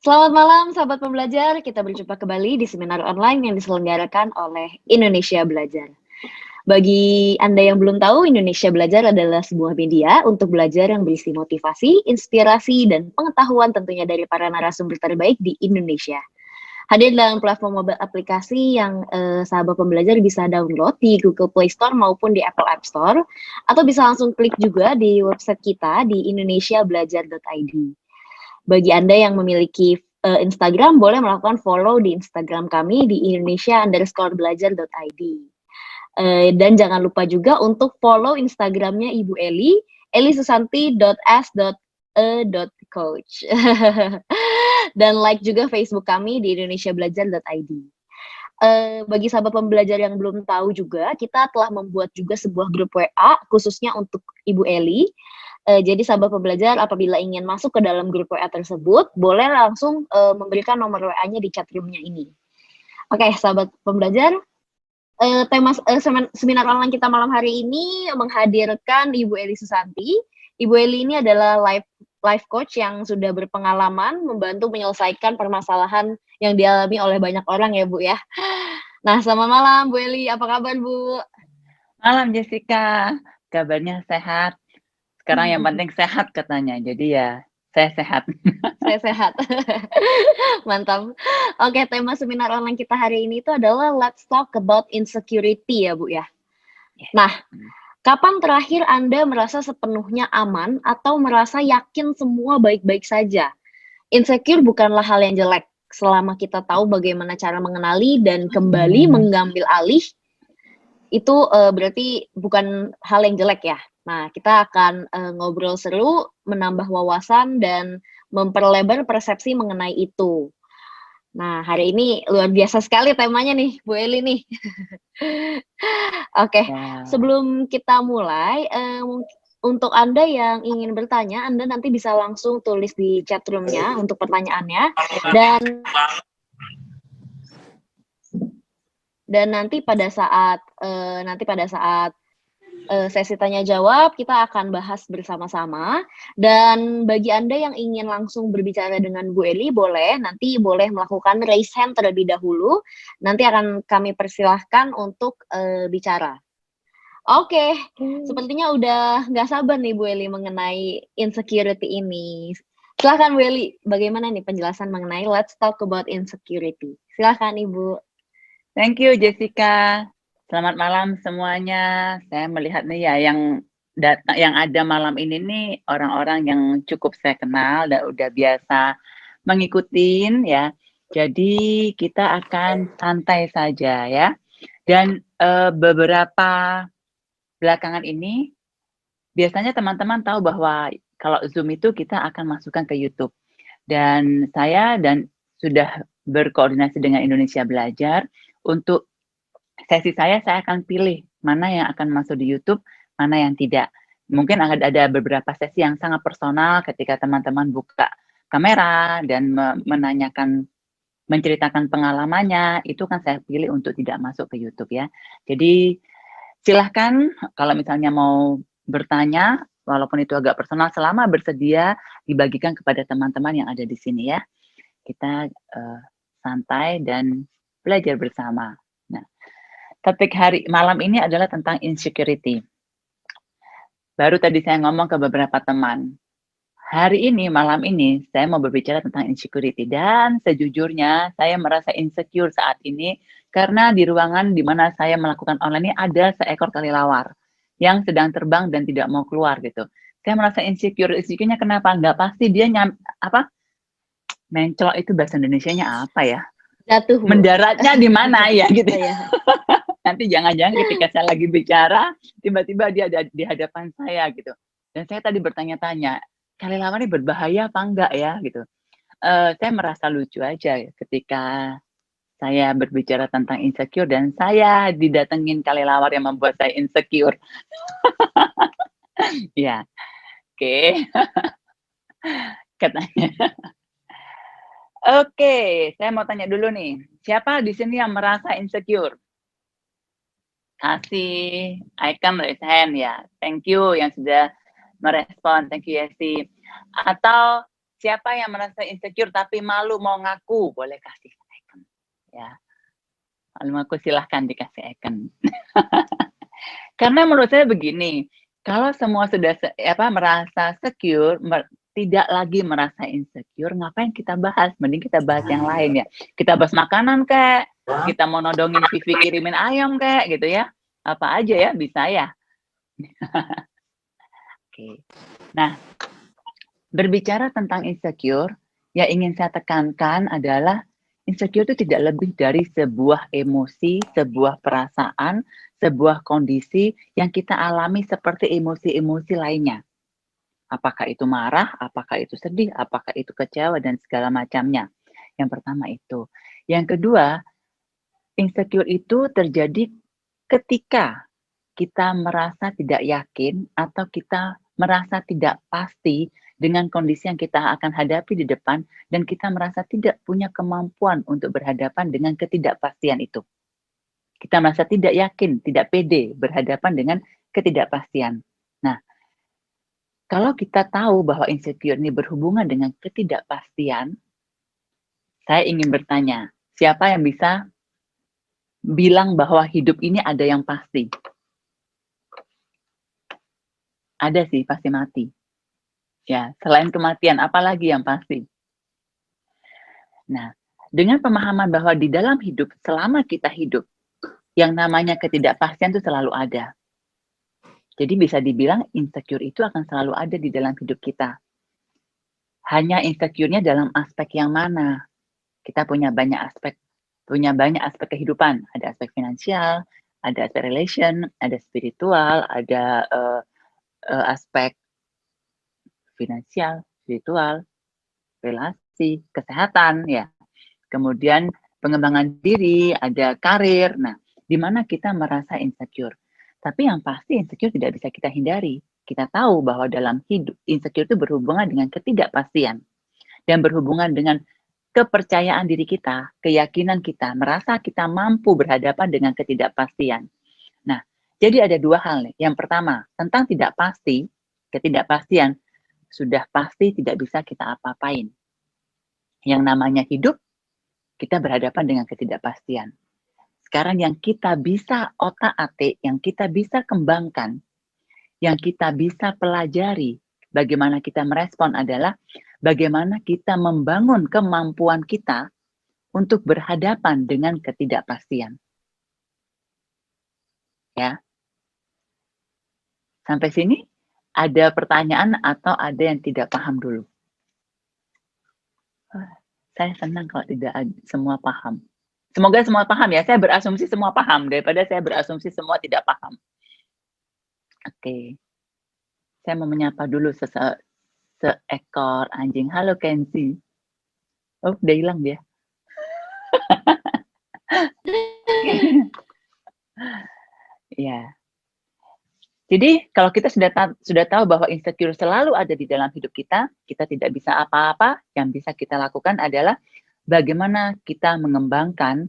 Selamat malam sahabat pembelajar, kita berjumpa kembali di seminar online yang diselenggarakan oleh Indonesia Belajar. Bagi Anda yang belum tahu, Indonesia Belajar adalah sebuah media untuk belajar yang berisi motivasi, inspirasi, dan pengetahuan tentunya dari para narasumber terbaik di Indonesia. Hadir dalam platform mobile aplikasi yang sahabat pembelajar bisa download di Google Play Store maupun di Apple App Store, atau bisa langsung klik juga di website kita di indonesiabelajar.id. Bagi Anda yang memiliki Instagram, boleh melakukan follow di Instagram kami di indonesia_belajar.id. Dan jangan lupa juga untuk follow Instagramnya Ibu elisusanti.s.e.coach. Dan like juga Facebook kami di indonesiabelajar.id. Bagi sahabat pembelajar yang belum tahu juga, kita telah membuat juga sebuah grup WA khususnya untuk Ibu Eli. Jadi sahabat pembelajar apabila ingin masuk ke dalam grup WA tersebut, boleh langsung memberikan nomor WA-nya di chat room-nya ini. Oke, sahabat pembelajar, tema seminar online kita malam hari ini menghadirkan Ibu Eli Susanti. Ibu Eli ini adalah life coach yang sudah berpengalaman membantu menyelesaikan permasalahan yang dialami oleh banyak orang ya Bu ya. Nah, selamat malam Bu Eli, apa kabar Bu? Malam Jessica, kabarnya sehat. Sekarang yang penting sehat katanya, jadi ya saya sehat. Saya sehat. Mantap. Oke, tema seminar online kita hari ini itu adalah Let's Talk About Insecurity ya Bu ya. Nah, kapan terakhir Anda merasa sepenuhnya aman atau merasa yakin semua baik-baik saja? Insecure bukanlah hal yang jelek selama kita tahu bagaimana cara mengenali dan kembali mengambil alih. Itu berarti bukan hal yang jelek ya. Nah, kita akan ngobrol seru, menambah wawasan, dan memperlebar persepsi mengenai itu. Nah, hari ini luar biasa sekali temanya nih, Bu Eli nih. Oke, sebelum kita mulai, untuk Anda yang ingin bertanya, Anda nanti bisa langsung tulis di chat room-nya untuk pertanyaannya. Dan nanti pada saat sesi tanya jawab kita akan bahas bersama-sama. Dan bagi Anda yang ingin langsung berbicara dengan Bu Eli, boleh melakukan raise hand terlebih dahulu. Nanti akan kami persilahkan untuk bicara. Oke, sepertinya udah nggak sabar nih Bu Eli mengenai insecurity ini. Silahkan Bu Eli, bagaimana nih penjelasan mengenai Let's Talk About Insecurity? Silahkan Ibu. Thank you Jessica. Selamat malam semuanya. Saya melihat nih ya yang ada malam ini nih orang-orang yang cukup saya kenal dan udah biasa mengikutin ya. Jadi kita akan santai saja ya. Dan beberapa belakangan ini biasanya teman-teman tahu bahwa kalau Zoom itu kita akan masukkan ke YouTube. Dan saya sudah berkoordinasi dengan Indonesia Belajar untuk sesi saya akan pilih mana yang akan masuk di YouTube, mana yang tidak. Mungkin ada beberapa sesi yang sangat personal ketika teman-teman buka kamera dan menceritakan pengalamannya, itu kan saya pilih untuk tidak masuk ke YouTube ya. Jadi silahkan kalau misalnya mau bertanya, walaupun itu agak personal, selama bersedia dibagikan kepada teman-teman yang ada di sini ya. Kita santai dan belajar bersama. Nah, topik hari malam ini adalah tentang insecurity. Baru tadi saya ngomong ke beberapa teman. Hari ini, malam ini, saya mau berbicara tentang insecurity. Dan sejujurnya, saya merasa insecure saat ini karena di ruangan di mana saya melakukan online ini ada seekor kelelawar yang sedang terbang dan tidak mau keluar gitu. Saya merasa insecure. Insecure-nya kenapa? Nggak pasti dia mencolok itu bahasa Indonesianya apa ya? Jatuh. Mendaratnya di mana ya gitu. Nanti jangan-jangan ketika saya lagi bicara, tiba-tiba dia ada di hadapan saya gitu. Dan saya tadi bertanya-tanya, kelelawar ini berbahaya apa enggak ya gitu. Saya merasa lucu aja ketika saya berbicara tentang insecure dan saya didatengin kelelawar yang membuat saya insecure. Ya, oke. Katanya. Oke, saya mau tanya dulu nih, siapa di sini yang merasa insecure? Kasih icon raise hand ya. Thank you yang sudah merespon. Thank you Yesi. Atau siapa yang merasa insecure tapi malu mau ngaku, boleh kasih icon. Ya, malu ngaku silahkan dikasih icon. Karena menurut saya begini, kalau semua sudah merasa secure, tidak lagi merasa insecure, ngapain kita bahas? Mending kita bahas yang lain ya. Kita bahas makanan kayak, kita mau nodongin Vivi kirimin ayam kayak gitu ya. Apa aja ya, bisa ya. Oke. Nah, berbicara tentang insecure, yang ingin saya tekankan adalah insecure itu tidak lebih dari sebuah emosi, sebuah perasaan, sebuah kondisi yang kita alami seperti emosi-emosi lainnya. Apakah itu marah, apakah itu sedih, apakah itu kecewa, dan segala macamnya. Yang pertama itu. Yang kedua, insecure itu terjadi ketika kita merasa tidak yakin atau kita merasa tidak pasti dengan kondisi yang kita akan hadapi di depan dan kita merasa tidak punya kemampuan untuk berhadapan dengan ketidakpastian itu. Kita merasa tidak yakin, tidak pede berhadapan dengan ketidakpastian. Nah, kalau kita tahu bahwa insecure ini berhubungan dengan ketidakpastian, saya ingin bertanya, siapa yang bisa bilang bahwa hidup ini ada yang pasti? Ada sih, pasti mati. Ya, selain kematian, apalagi yang pasti? Nah, dengan pemahaman bahwa di dalam hidup, selama kita hidup, yang namanya ketidakpastian itu selalu ada. Jadi bisa dibilang insecure itu akan selalu ada di dalam hidup kita. Hanya insecure-nya dalam aspek yang mana? Kita punya banyak aspek kehidupan. Ada aspek finansial, ada aspek relation, ada spiritual, ada aspek finansial, spiritual, relasi, kesehatan, ya. Kemudian pengembangan diri, ada karir. Nah, di mana kita merasa insecure. Tapi yang pasti insecure tidak bisa kita hindari. Kita tahu bahwa dalam hidup, insecure itu berhubungan dengan ketidakpastian. Dan berhubungan dengan kepercayaan diri kita, keyakinan kita, merasa kita mampu berhadapan dengan ketidakpastian. Nah, jadi ada dua hal nih. Yang pertama, tentang tidak pasti, ketidakpastian, sudah pasti tidak bisa kita apa-apain. Yang namanya hidup, kita berhadapan dengan ketidakpastian. Sekarang yang kita bisa otak-atik, yang kita bisa kembangkan, yang kita bisa pelajari, bagaimana kita merespon adalah bagaimana kita membangun kemampuan kita untuk berhadapan dengan ketidakpastian. Ya. Sampai sini ada pertanyaan atau ada yang tidak paham dulu? Saya senang kalau tidak semua paham. Semoga semua paham ya. Saya berasumsi semua paham daripada saya berasumsi semua tidak paham. Oke. Saya mau menyapa dulu seekor anjing. Halo Kenzi. Oh, udah hilang dia. Ya. Jadi kalau kita sudah tahu bahwa insecure selalu ada di dalam hidup kita tidak bisa apa-apa. Yang bisa kita lakukan adalah bagaimana kita mengembangkan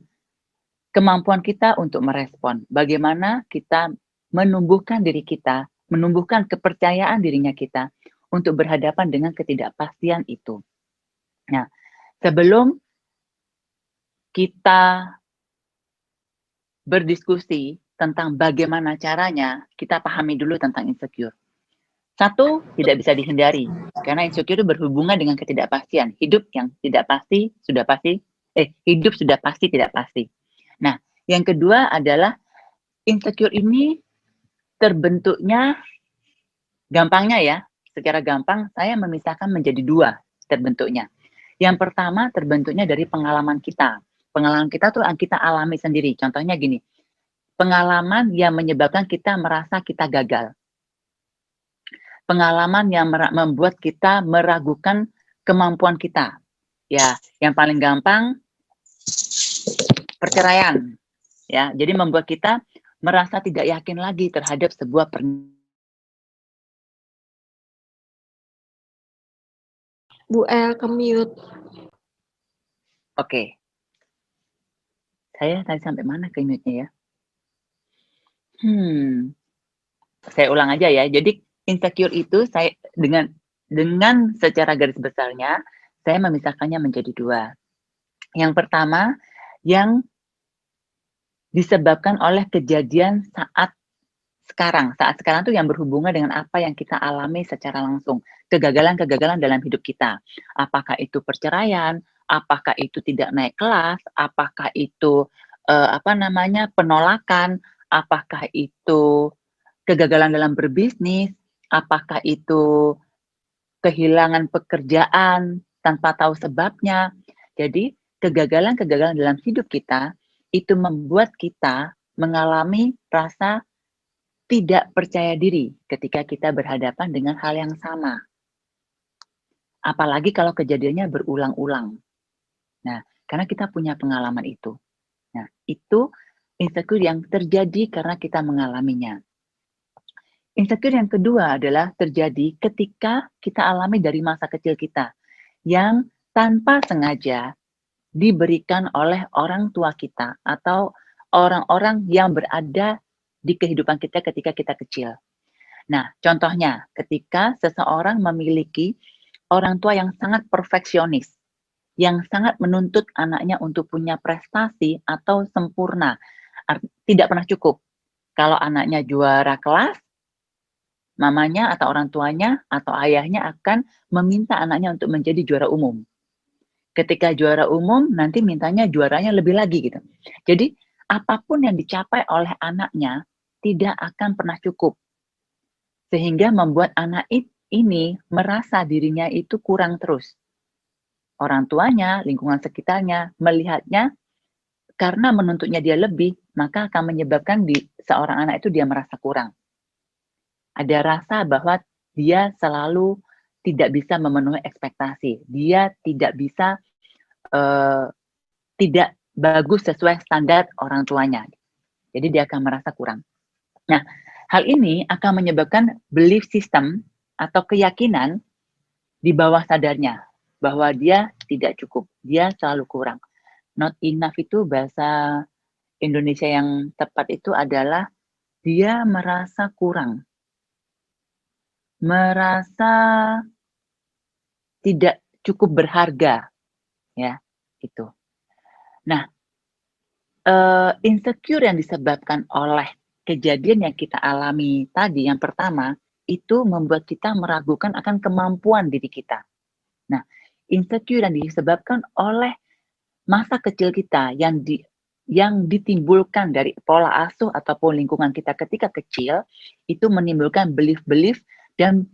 kemampuan kita untuk merespon. Bagaimana kita menumbuhkan diri kita, menumbuhkan kepercayaan dirinya kita untuk berhadapan dengan ketidakpastian itu. Nah, sebelum kita berdiskusi tentang bagaimana caranya, kita pahami dulu tentang insecure. Satu, tidak bisa dihindari, karena insecure itu berhubungan dengan ketidakpastian. Hidup yang tidak pasti, hidup sudah pasti tidak pasti. Nah, yang kedua adalah insecure ini terbentuknya, gampangnya ya, secara gampang saya memisahkan menjadi dua terbentuknya. Yang pertama terbentuknya dari pengalaman kita. Pengalaman kita tuh kita alami sendiri. Contohnya gini, pengalaman yang menyebabkan kita merasa kita gagal. Pengalaman yang membuat kita meragukan kemampuan kita. Ya, yang paling gampang perceraian. Ya, jadi membuat kita merasa tidak yakin lagi terhadap sebuah Bu El ke-mute. Oke. Saya tadi sampai mana ke mute-nya ya? Saya ulang aja ya. Jadi insecure itu saya dengan dengan secara garis besarnya, saya memisahkannya menjadi 2. Yang pertama, yang disebabkan oleh kejadian saat sekarang. Saat sekarang tuh yang berhubungan dengan apa yang kita alami secara langsung. Kegagalan-kegagalan dalam hidup kita. Apakah itu perceraian, apakah itu tidak naik kelas, apakah itu penolakan, apakah itu kegagalan dalam berbisnis, apakah itu kehilangan pekerjaan tanpa tahu sebabnya. Jadi, kegagalan-kegagalan dalam hidup kita itu membuat kita mengalami rasa tidak percaya diri ketika kita berhadapan dengan hal yang sama. Apalagi kalau kejadiannya berulang-ulang. Nah, karena kita punya pengalaman itu. Nah, itu insecure yang terjadi karena kita mengalaminya. Insecure yang kedua adalah terjadi ketika kita alami dari masa kecil kita, yang tanpa sengaja diberikan oleh orang tua kita atau orang-orang yang berada di kehidupan kita ketika kita kecil. Nah, contohnya ketika seseorang memiliki orang tua yang sangat perfeksionis, yang sangat menuntut anaknya untuk punya prestasi atau sempurna, tidak pernah cukup. Kalau anaknya juara kelas, mamanya atau orang tuanya atau ayahnya akan meminta anaknya untuk menjadi juara umum. Ketika juara umum, nanti mintanya juaranya lebih lagi gitu. Jadi, apapun yang dicapai oleh anaknya tidak akan pernah cukup. Sehingga membuat anak ini merasa dirinya itu kurang terus. Orang tuanya, lingkungan sekitarnya melihatnya karena menuntutnya dia lebih, maka akan menyebabkan di seorang anak itu dia merasa kurang. Ada rasa bahwa dia selalu tidak bisa memenuhi ekspektasi. Dia tidak bisa tidak bagus sesuai standar orang tuanya. Jadi dia akan merasa kurang. Nah, hal ini akan menyebabkan belief system atau keyakinan di bawah sadarnya bahwa dia tidak cukup, dia selalu kurang. Not enough itu bahasa Indonesia yang tepat itu adalah dia merasa kurang. Merasa tidak cukup berharga, ya, itu. Nah, insecure yang disebabkan oleh kejadian yang kita alami tadi, yang pertama, itu membuat kita meragukan akan kemampuan diri kita. Nah, insecure yang disebabkan oleh masa kecil kita yang ditimbulkan dari pola asuh ataupun lingkungan kita ketika kecil, itu menimbulkan belief-belief dan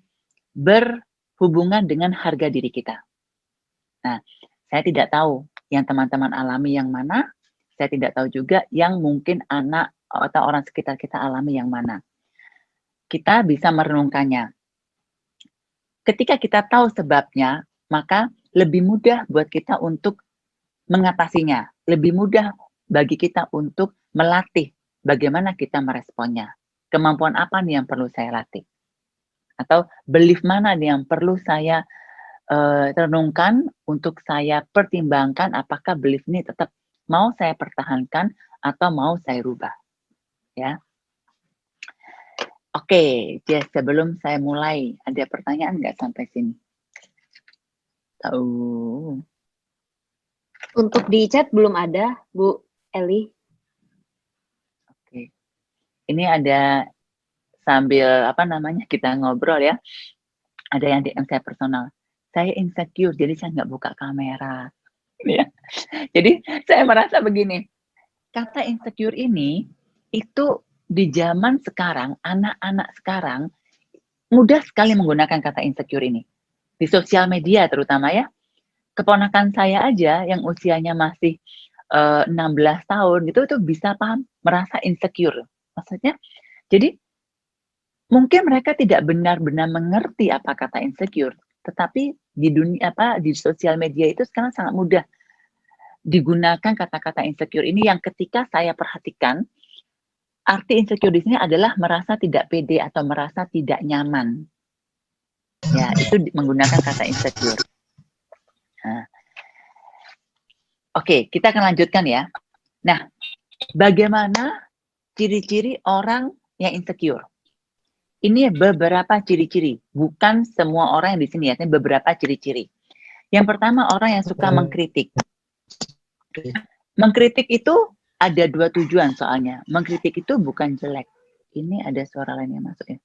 berhubungan dengan harga diri kita. Nah, saya tidak tahu yang teman-teman alami yang mana, saya tidak tahu juga yang mungkin anak atau orang sekitar kita alami yang mana. Kita bisa merenungkannya. Ketika kita tahu sebabnya, maka lebih mudah buat kita untuk mengatasinya. Lebih mudah bagi kita untuk melatih bagaimana kita meresponnya. Kemampuan apa nih yang perlu saya latih? Atau belief mana nih yang perlu saya renungkan untuk saya pertimbangkan apakah belief ini tetap mau saya pertahankan atau mau saya rubah, ya. Oke, Jess, sebelum saya mulai, ada pertanyaan nggak sampai sini? Tahu. Untuk di chat belum ada, Bu Eli. Oke. Ini ada sambil kita ngobrol ya. Ada yang DM saya personal. Saya insecure, jadi saya nggak buka kamera. Ya. Jadi saya merasa begini, kata insecure ini itu di zaman sekarang, anak-anak sekarang mudah sekali menggunakan kata insecure ini. Di sosial media terutama ya. Keponakan saya aja yang usianya masih 16 tahun gitu itu bisa paham, merasa insecure. Maksudnya, jadi mungkin mereka tidak benar-benar mengerti apa kata insecure, tetapi di sosial media itu sekarang sangat mudah digunakan kata-kata insecure ini yang ketika saya perhatikan, arti insecure di sini adalah merasa tidak pede atau merasa tidak nyaman. Ya, itu menggunakan kata insecure. Nah, oke, kita akan lanjutkan ya. Nah, bagaimana ciri-ciri orang yang insecure? Ini beberapa ciri-ciri, bukan semua orang yang di sini ya, ini beberapa ciri-ciri. Yang pertama, orang yang suka mengkritik. Mengkritik itu ada dua tujuan soalnya. Mengkritik itu bukan jelek. Ini ada suara lain yang masuk ya.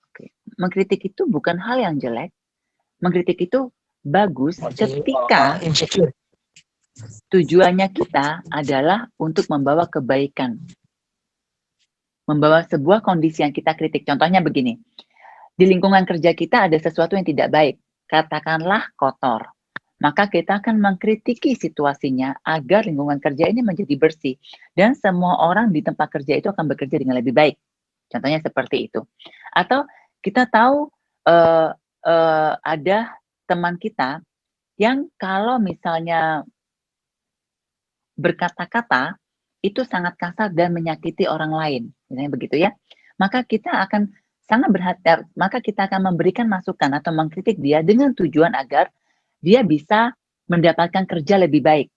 Oke. Mengkritik itu bukan hal yang jelek. Mengkritik itu bagus ketika tujuannya kita adalah untuk membawa kebaikan. Membawa sebuah kondisi yang kita kritik. Contohnya begini, di lingkungan kerja kita ada sesuatu yang tidak baik, katakanlah kotor. Maka kita akan mengkritiki situasinya agar lingkungan kerja ini menjadi bersih. Dan semua orang di tempat kerja itu akan bekerja dengan lebih baik. Contohnya seperti itu. Atau kita tahu ada teman kita yang kalau misalnya berkata-kata itu sangat kasar dan menyakiti orang lain, misalnya begitu ya. Maka kita akan sangat berhati, maka kita akan memberikan masukan atau mengkritik dia dengan tujuan agar dia bisa mendapatkan kerja lebih baik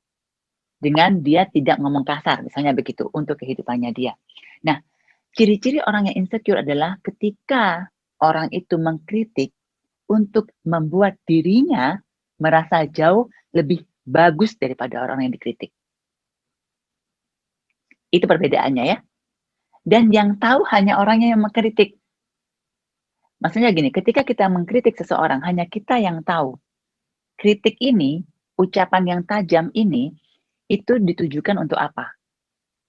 dengan dia tidak ngomong kasar, misalnya begitu untuk kehidupannya dia. Nah, ciri-ciri orang yang insecure adalah ketika orang itu mengkritik untuk membuat dirinya merasa jauh lebih bagus daripada orang yang dikritik. Itu perbedaannya ya. Dan yang tahu hanya orangnya yang mengkritik. Maksudnya gini, ketika kita mengkritik seseorang, hanya kita yang tahu. Kritik ini, ucapan yang tajam ini, itu ditujukan untuk apa?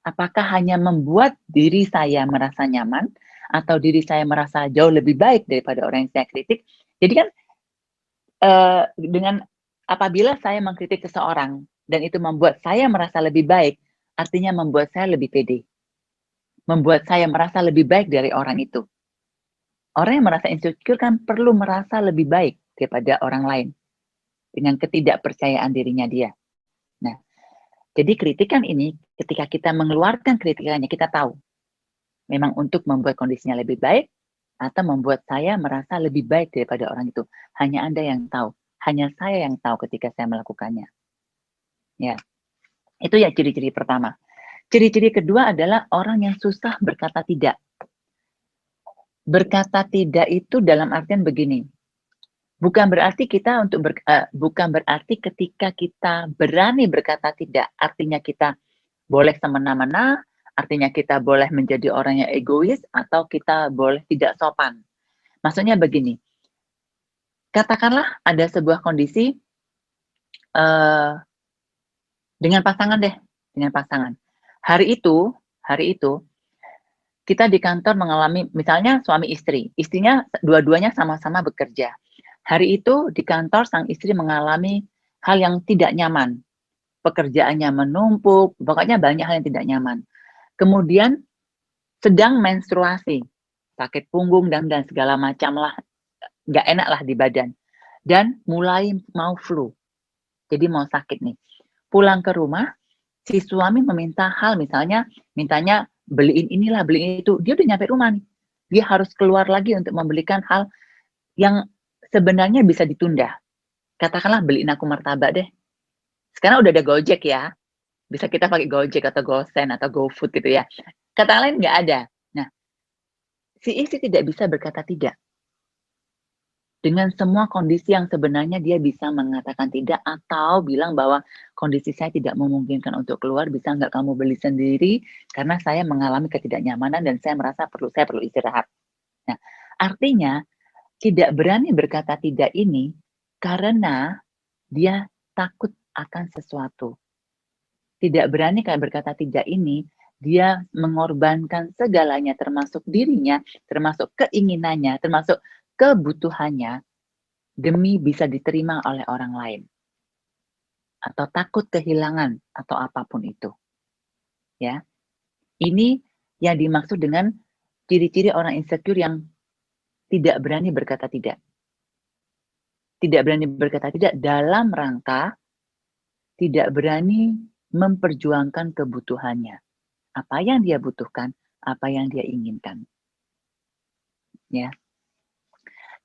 Apakah hanya membuat diri saya merasa nyaman, atau diri saya merasa jauh lebih baik daripada orang yang saya kritik? Jadi kan, dengan apabila saya mengkritik seseorang, dan itu membuat saya merasa lebih baik, artinya membuat saya lebih pede. Membuat saya merasa lebih baik dari orang itu. Orang yang merasa insecure kan perlu merasa lebih baik daripada orang lain. Dengan ketidakpercayaan dirinya dia. Nah, jadi kritikan ini, ketika kita mengeluarkan kritikannya, kita tahu. Memang untuk membuat kondisinya lebih baik, atau membuat saya merasa lebih baik daripada orang itu. Hanya Anda yang tahu. Hanya saya yang tahu ketika saya melakukannya. Ya, itu ya ciri-ciri pertama. Ciri-ciri kedua adalah orang yang susah berkata tidak. Berkata tidak itu dalam artian begini. Bukan berarti kita bukan berarti ketika kita berani berkata tidak, artinya kita boleh semena-mena, artinya kita boleh menjadi orang yang egois, atau kita boleh tidak sopan. Maksudnya begini. Katakanlah ada sebuah kondisi dengan pasangan deh, dengan pasangan. Hari itu kita di kantor mengalami, misalnya suami istri, istrinya dua-duanya sama-sama bekerja. Hari itu di kantor sang istri mengalami hal yang tidak nyaman. Pekerjaannya menumpuk, pokoknya banyak hal yang tidak nyaman. Kemudian sedang menstruasi, sakit punggung dan segala macam lah, nggak enak lah di badan. Dan mulai mau flu, jadi mau sakit nih. Pulang ke rumah, si suami meminta hal, misalnya mintanya beliin inilah, beliin itu. Dia udah nyampe rumah nih. Dia harus keluar lagi untuk membelikan hal yang sebenarnya bisa ditunda. Katakanlah beliin aku martabak deh. Sekarang udah ada Gojek ya. Bisa kita pakai Gojek atau GoSend atau GoFood gitu ya. Kata lain nggak ada. Nah, si istri tidak bisa berkata tidak. Dengan semua kondisi yang sebenarnya dia bisa mengatakan tidak atau bilang bahwa kondisi saya tidak memungkinkan untuk keluar, bisa nggak kamu beli sendiri karena saya mengalami ketidaknyamanan dan saya merasa saya perlu istirahat. Nah, artinya tidak berani berkata tidak ini karena dia takut akan sesuatu. Tidak berani berkata tidak ini, dia mengorbankan segalanya termasuk dirinya, termasuk keinginannya, termasuk kebutuhannya demi bisa diterima oleh orang lain. Atau takut kehilangan atau apapun itu. Ya. Ini yang dimaksud dengan ciri-ciri orang insecure yang tidak berani berkata tidak. Tidak berani berkata tidak dalam rangka tidak berani memperjuangkan kebutuhannya. Apa yang dia butuhkan, apa yang dia inginkan. Ya.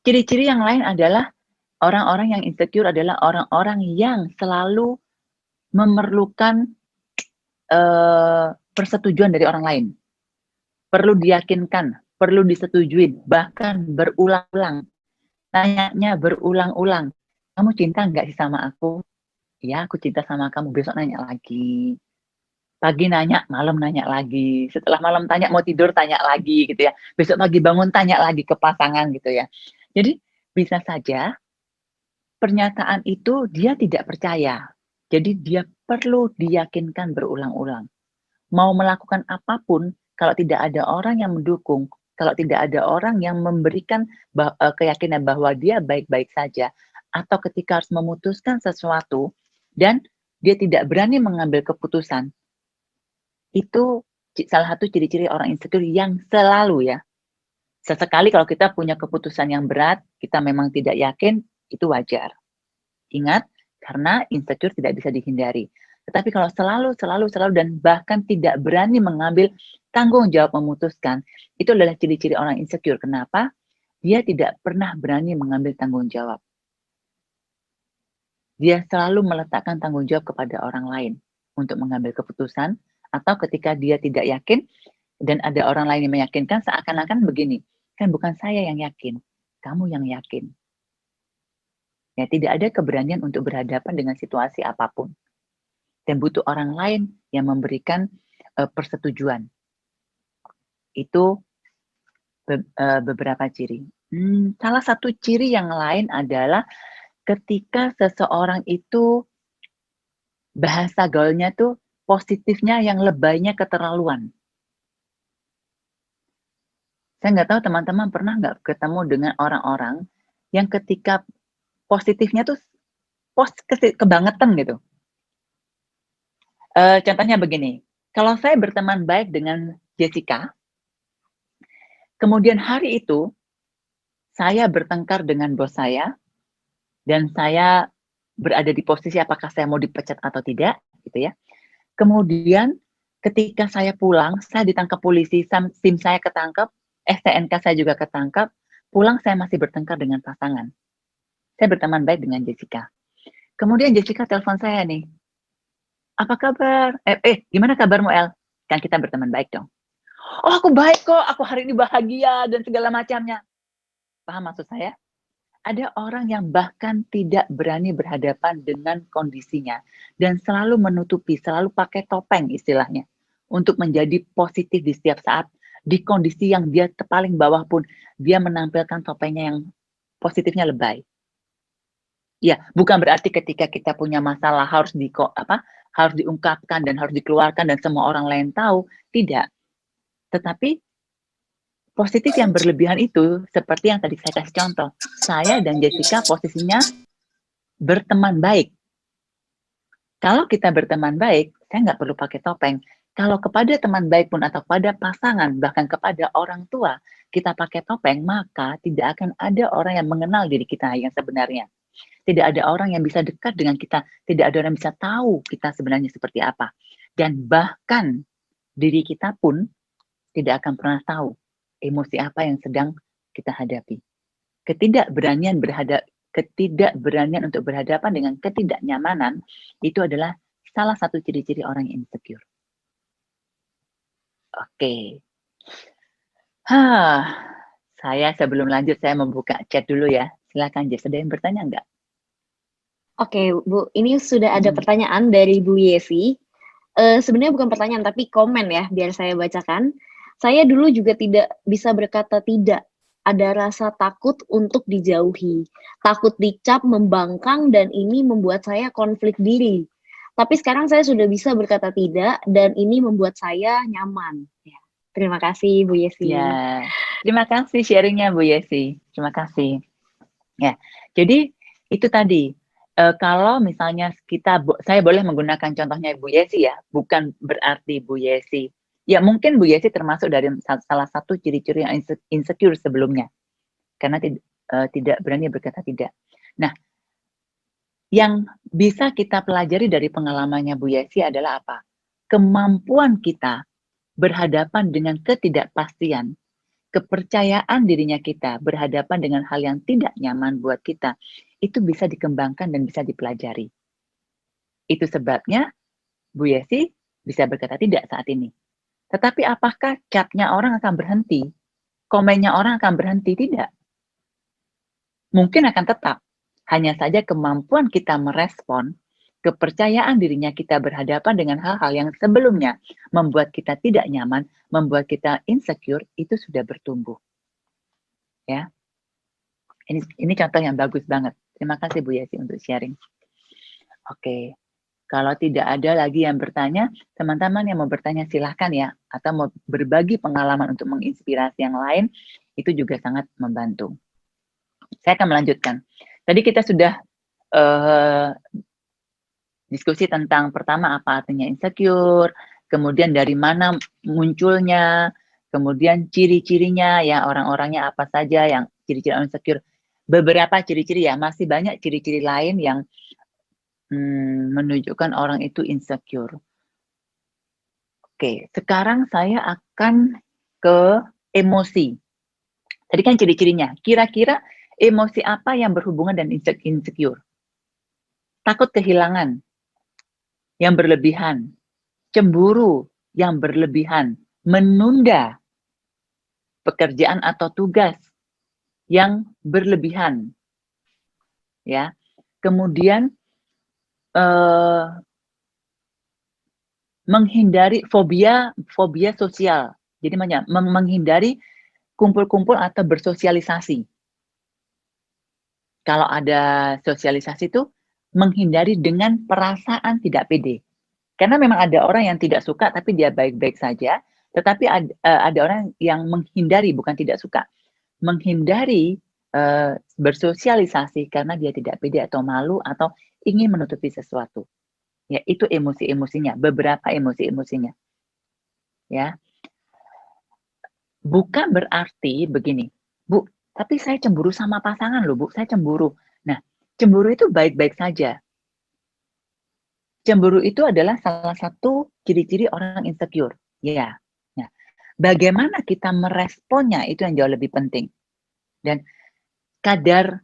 Ciri-ciri yang lain adalah orang-orang yang insecure adalah orang-orang yang selalu memerlukan persetujuan dari orang lain. Perlu diyakinkan, perlu disetujui, bahkan berulang-ulang. Tanyanya berulang-ulang. Kamu cinta nggak sih sama aku? Ya, aku cinta sama kamu. Besok nanya lagi. Pagi nanya, malam nanya lagi. Setelah malam tanya, mau tidur tanya lagi gitu ya. Besok pagi bangun tanya lagi ke pasangan gitu ya. Jadi bisa saja pernyataan itu dia tidak percaya. Jadi dia perlu diyakinkan berulang-ulang. Mau melakukan apapun, kalau tidak ada orang yang mendukung, kalau tidak ada orang yang memberikan keyakinan bahwa dia baik-baik saja, atau ketika harus memutuskan sesuatu, dan dia tidak berani mengambil keputusan, itu salah satu ciri-ciri orang insecure yang selalu ya. Sesekali kalau kita punya keputusan yang berat, kita memang tidak yakin, itu wajar. Ingat, karena insecure tidak bisa dihindari. Tetapi kalau selalu dan bahkan tidak berani mengambil tanggung jawab memutuskan, itu adalah ciri-ciri orang insecure. Kenapa? Dia tidak pernah berani mengambil tanggung jawab. Dia selalu meletakkan tanggung jawab kepada orang lain untuk mengambil keputusan, atau ketika dia tidak yakin dan ada orang lain yang meyakinkan, seakan-akan begini, kan bukan saya yang yakin, kamu yang yakin. Ya, tidak ada keberanian untuk berhadapan dengan situasi apapun. Dan butuh orang lain yang memberikan persetujuan. Itu beberapa ciri. Salah satu ciri yang lain adalah ketika seseorang itu bahasa gaulnya tuh positifnya yang lebaynya keterlaluan. Saya nggak tahu teman-teman pernah nggak ketemu dengan orang-orang yang ketika positifnya tuh kebangetan gitu. Contohnya begini, kalau saya berteman baik dengan Jessica, kemudian hari itu saya bertengkar dengan bos saya, dan saya berada di posisi apakah saya mau dipecat atau tidak, gitu ya. Kemudian ketika saya pulang, saya ditangkap polisi, SIM saya ketangkap, STNK saya juga ketangkap, pulang saya masih bertengkar dengan pasangan. Saya berteman baik dengan Jessica. Kemudian Jessica telepon saya nih, apa kabar? Gimana kabarmu El? Kan kita berteman baik dong. Oh aku baik kok, aku hari ini bahagia dan segala macamnya. Paham maksud saya? Ada orang yang bahkan tidak berani berhadapan dengan kondisinya dan selalu menutupi, selalu pakai topeng istilahnya untuk menjadi positif di setiap saat. Di kondisi yang dia paling bawah pun dia menampilkan topengnya yang positifnya lebay. Ya, bukan berarti ketika kita punya masalah harus diungkapkan dan harus dikeluarkan dan semua orang lain tahu, tidak. Tetapi positif yang berlebihan itu, seperti yang tadi saya kasih contoh, saya dan Jessica posisinya berteman baik. Kalau kita berteman baik, saya nggak perlu pakai topeng. Kalau kepada teman baik pun atau kepada pasangan, bahkan kepada orang tua, kita pakai topeng, maka tidak akan ada orang yang mengenal diri kita yang sebenarnya. Tidak ada orang yang bisa dekat dengan kita, tidak ada orang yang bisa tahu kita sebenarnya seperti apa. Dan bahkan diri kita pun tidak akan pernah tahu emosi apa yang sedang kita hadapi. Ketidakberanian untuk berhadapan dengan ketidaknyamanan itu adalah salah satu ciri-ciri orang yang insecure. Oke. Saya sebelum lanjut saya membuka chat dulu ya. Silakan Jess, ada yang bertanya nggak? Oke, Bu, ini sudah ada pertanyaan dari Bu Yesi. Sebenarnya bukan pertanyaan, tapi komen ya, biar saya bacakan. Saya dulu juga tidak bisa berkata tidak. Ada rasa takut untuk dijauhi. Takut dicap membangkang dan ini membuat saya konflik diri. Tapi sekarang saya sudah bisa berkata tidak dan ini membuat saya nyaman. Ya. Terima kasih Bu Yesi. Ya, terima kasih sharingnya Bu Yesi. Terima kasih. Ya, jadi itu tadi. Kalau misalnya saya boleh menggunakan contohnya Bu Yesi ya, bukan berarti Bu Yesi. Ya mungkin Bu Yesi termasuk dari salah satu ciri-ciri yang insecure sebelumnya, karena tidak berani berkata tidak. Nah, yang bisa kita pelajari dari pengalamannya Bu Yesi adalah apa? Kemampuan kita berhadapan dengan ketidakpastian, kepercayaan dirinya kita berhadapan dengan hal yang tidak nyaman buat kita, itu bisa dikembangkan dan bisa dipelajari. Itu sebabnya Bu Yesi bisa berkata tidak saat ini. Tetapi apakah capnya orang akan berhenti? komennya orang akan berhenti, tidak. Mungkin akan tetap, hanya saja kemampuan kita merespon, kepercayaan dirinya kita berhadapan dengan hal-hal yang sebelumnya membuat kita tidak nyaman, membuat kita insecure, itu sudah bertumbuh. Ya, ini contoh yang bagus banget. Terima kasih Bu Yesi untuk sharing. Oke, kalau tidak ada lagi yang bertanya, teman-teman yang mau bertanya silahkan ya, atau mau berbagi pengalaman untuk menginspirasi yang lain, itu juga sangat membantu. Saya akan melanjutkan. Tadi kita sudah diskusi tentang pertama apa artinya insecure, kemudian dari mana munculnya, kemudian ciri-cirinya, ya orang-orangnya apa saja yang ciri-ciri insecure. Beberapa ciri-ciri ya, masih banyak ciri-ciri lain yang menunjukkan orang itu insecure. Oke, sekarang saya akan ke emosi. Tadi kan ciri-cirinya. Kira-kira emosi apa yang berhubungan dengan insecure? Takut kehilangan yang berlebihan, cemburu yang berlebihan, menunda pekerjaan atau tugas yang berlebihan. Ya. Kemudian menghindari fobia sosial. Jadi menghindari kumpul-kumpul atau bersosialisasi. Kalau ada sosialisasi itu menghindari dengan perasaan tidak pede. Karena memang ada orang yang tidak suka tapi dia baik-baik saja, tetapi ada orang yang menghindari, bukan tidak suka. Menghindari bersosialisasi karena dia tidak pede atau malu atau ingin menutupi sesuatu. Ya, itu emosi-emosinya, beberapa emosi-emosinya. Ya. Bukan berarti begini, Bu, tapi saya cemburu sama pasangan loh, Bu, saya cemburu. Nah, cemburu itu baik-baik saja. Cemburu itu adalah salah satu ciri-ciri orang insecure. Ya. Nah, bagaimana kita meresponnya itu yang jauh lebih penting. Dan kadar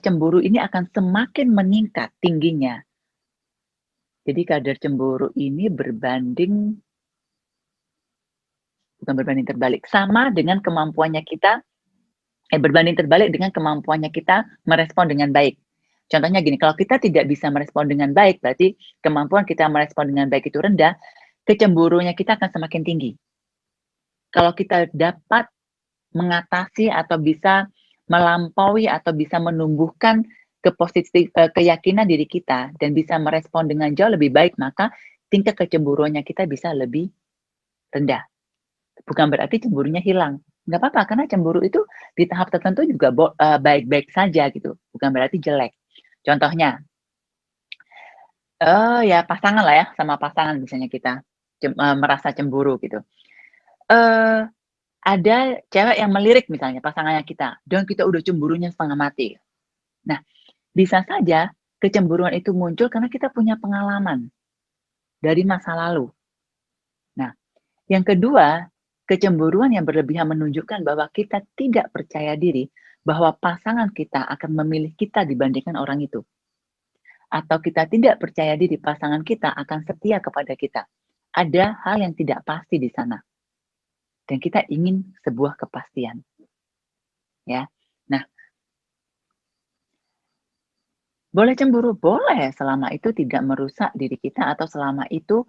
cemburu ini akan semakin meningkat tingginya. Jadi kadar cemburu ini bukan berbanding terbalik, sama dengan kemampuannya kita, berbanding terbalik dengan kemampuannya kita merespon dengan baik. Contohnya gini, kalau kita tidak bisa merespon dengan baik, berarti kemampuan kita merespon dengan baik itu rendah, kecemburuannya kita akan semakin tinggi. Kalau kita dapat mengatasi atau bisa melampaui atau bisa menumbuhkan keyakinan diri kita dan bisa merespon dengan jauh lebih baik, maka tingkat kecemburuannya kita bisa lebih rendah. Bukan berarti cemburunya hilang. Nggak apa-apa, karena cemburu itu di tahap tertentu juga baik-baik saja gitu. Bukan berarti jelek. Contohnya, ya pasangan lah ya, sama pasangan misalnya kita merasa cemburu gitu. Ada cewek yang melirik misalnya pasangannya kita, dan kita udah cemburunya setengah mati. Nah, bisa saja kecemburuan itu muncul karena kita punya pengalaman dari masa lalu. Nah, yang kedua, kecemburuan yang berlebihan menunjukkan bahwa kita tidak percaya diri bahwa pasangan kita akan memilih kita dibandingkan orang itu. Atau kita tidak percaya diri pasangan kita akan setia kepada kita. Ada hal yang tidak pasti di sana. Dan kita ingin sebuah kepastian. Ya. Nah, boleh cemburu? Boleh, selama itu tidak merusak diri kita atau selama itu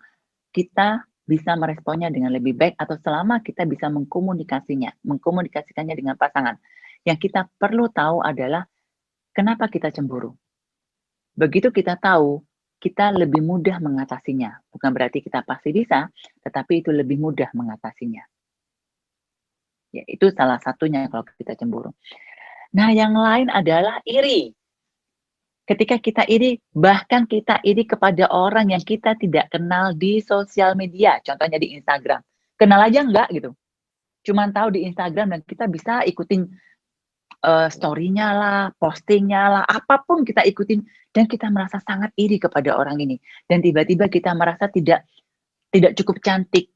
kita bisa meresponnya dengan lebih baik atau selama kita bisa mengkomunikasikannya dengan pasangan. Yang kita perlu tahu adalah kenapa kita cemburu. Begitu kita tahu, kita lebih mudah mengatasinya. Bukan berarti kita pasti bisa, tetapi itu lebih mudah mengatasinya. Ya, itu salah satunya kalau kita cemburu. Nah, yang lain adalah iri. Ketika kita iri, bahkan kita iri kepada orang yang kita tidak kenal di sosial media, contohnya di Instagram. Kenal aja enggak gitu. Cuman tahu di Instagram dan kita bisa ikutin story-nya lah, postingnya lah, apapun kita ikutin dan kita merasa sangat iri kepada orang ini. Dan tiba-tiba kita merasa tidak cukup cantik,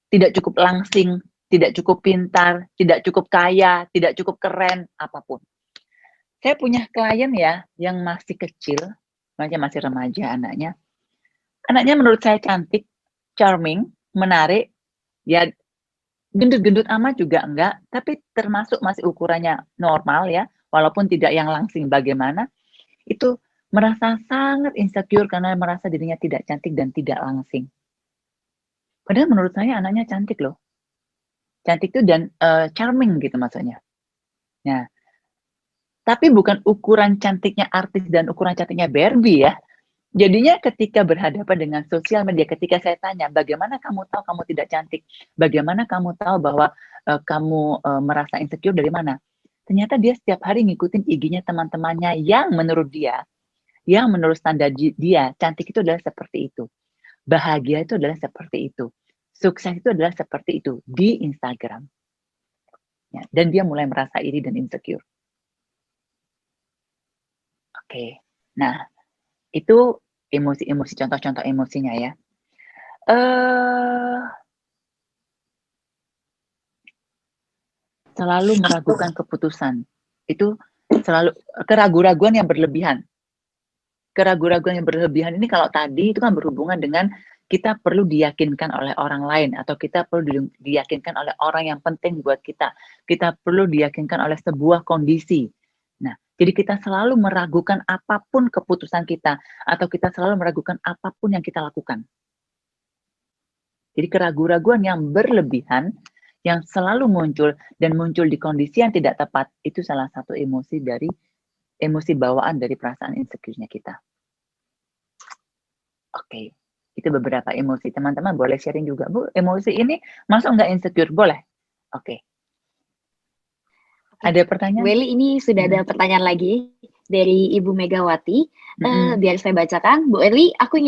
tidak cukup langsing, tidak cukup pintar, tidak cukup kaya, tidak cukup keren, apapun. Saya punya klien ya, yang masih kecil, masih remaja anaknya. Anaknya menurut saya cantik, charming, menarik, ya gendut-gendut amat juga enggak, tapi termasuk masih ukurannya normal ya, walaupun tidak yang langsing bagaimana, itu merasa sangat insecure karena merasa dirinya tidak cantik dan tidak langsing. Padahal menurut saya anaknya cantik loh. Cantik tuh dan charming gitu maksudnya. Nah, tapi bukan ukuran cantiknya artis dan ukuran cantiknya Barbie ya. Jadinya ketika berhadapan dengan sosial media, ketika saya tanya, bagaimana kamu tahu kamu tidak cantik? Bagaimana kamu tahu bahwa kamu merasa insecure dari mana? Ternyata dia setiap hari ngikutin IG-nya teman-temannya yang menurut dia, yang menurut standar dia, cantik itu adalah seperti itu. Bahagia itu adalah seperti itu. Sukses itu adalah seperti itu di Instagram. Ya, dan dia mulai merasa iri dan insecure. Oke, nah itu emosi-emosi, contoh-contoh emosinya ya. Selalu meragukan keputusan. Itu selalu keraguan-raguan yang berlebihan. Keraguan-raguan yang berlebihan ini kalau tadi itu kan berhubungan dengan kita perlu diyakinkan oleh orang lain atau kita perlu diyakinkan oleh orang yang penting buat kita. Kita perlu diyakinkan oleh sebuah kondisi. Nah, jadi kita selalu meragukan apapun keputusan kita atau kita selalu meragukan apapun yang kita lakukan. Jadi keraguan-raguan yang berlebihan yang selalu muncul dan muncul di kondisi yang tidak tepat itu salah satu emosi bawaan dari perasaan insecure-nya kita. Oke, itu beberapa emosi. Teman-teman boleh sharing juga, Bu. Emosi ini masuk nggak insecure? Boleh. Oke. Ada pertanyaan? Welly, ini sudah ada pertanyaan lagi dari Ibu Megawati. Biar saya bacakan. Bu Eli, aku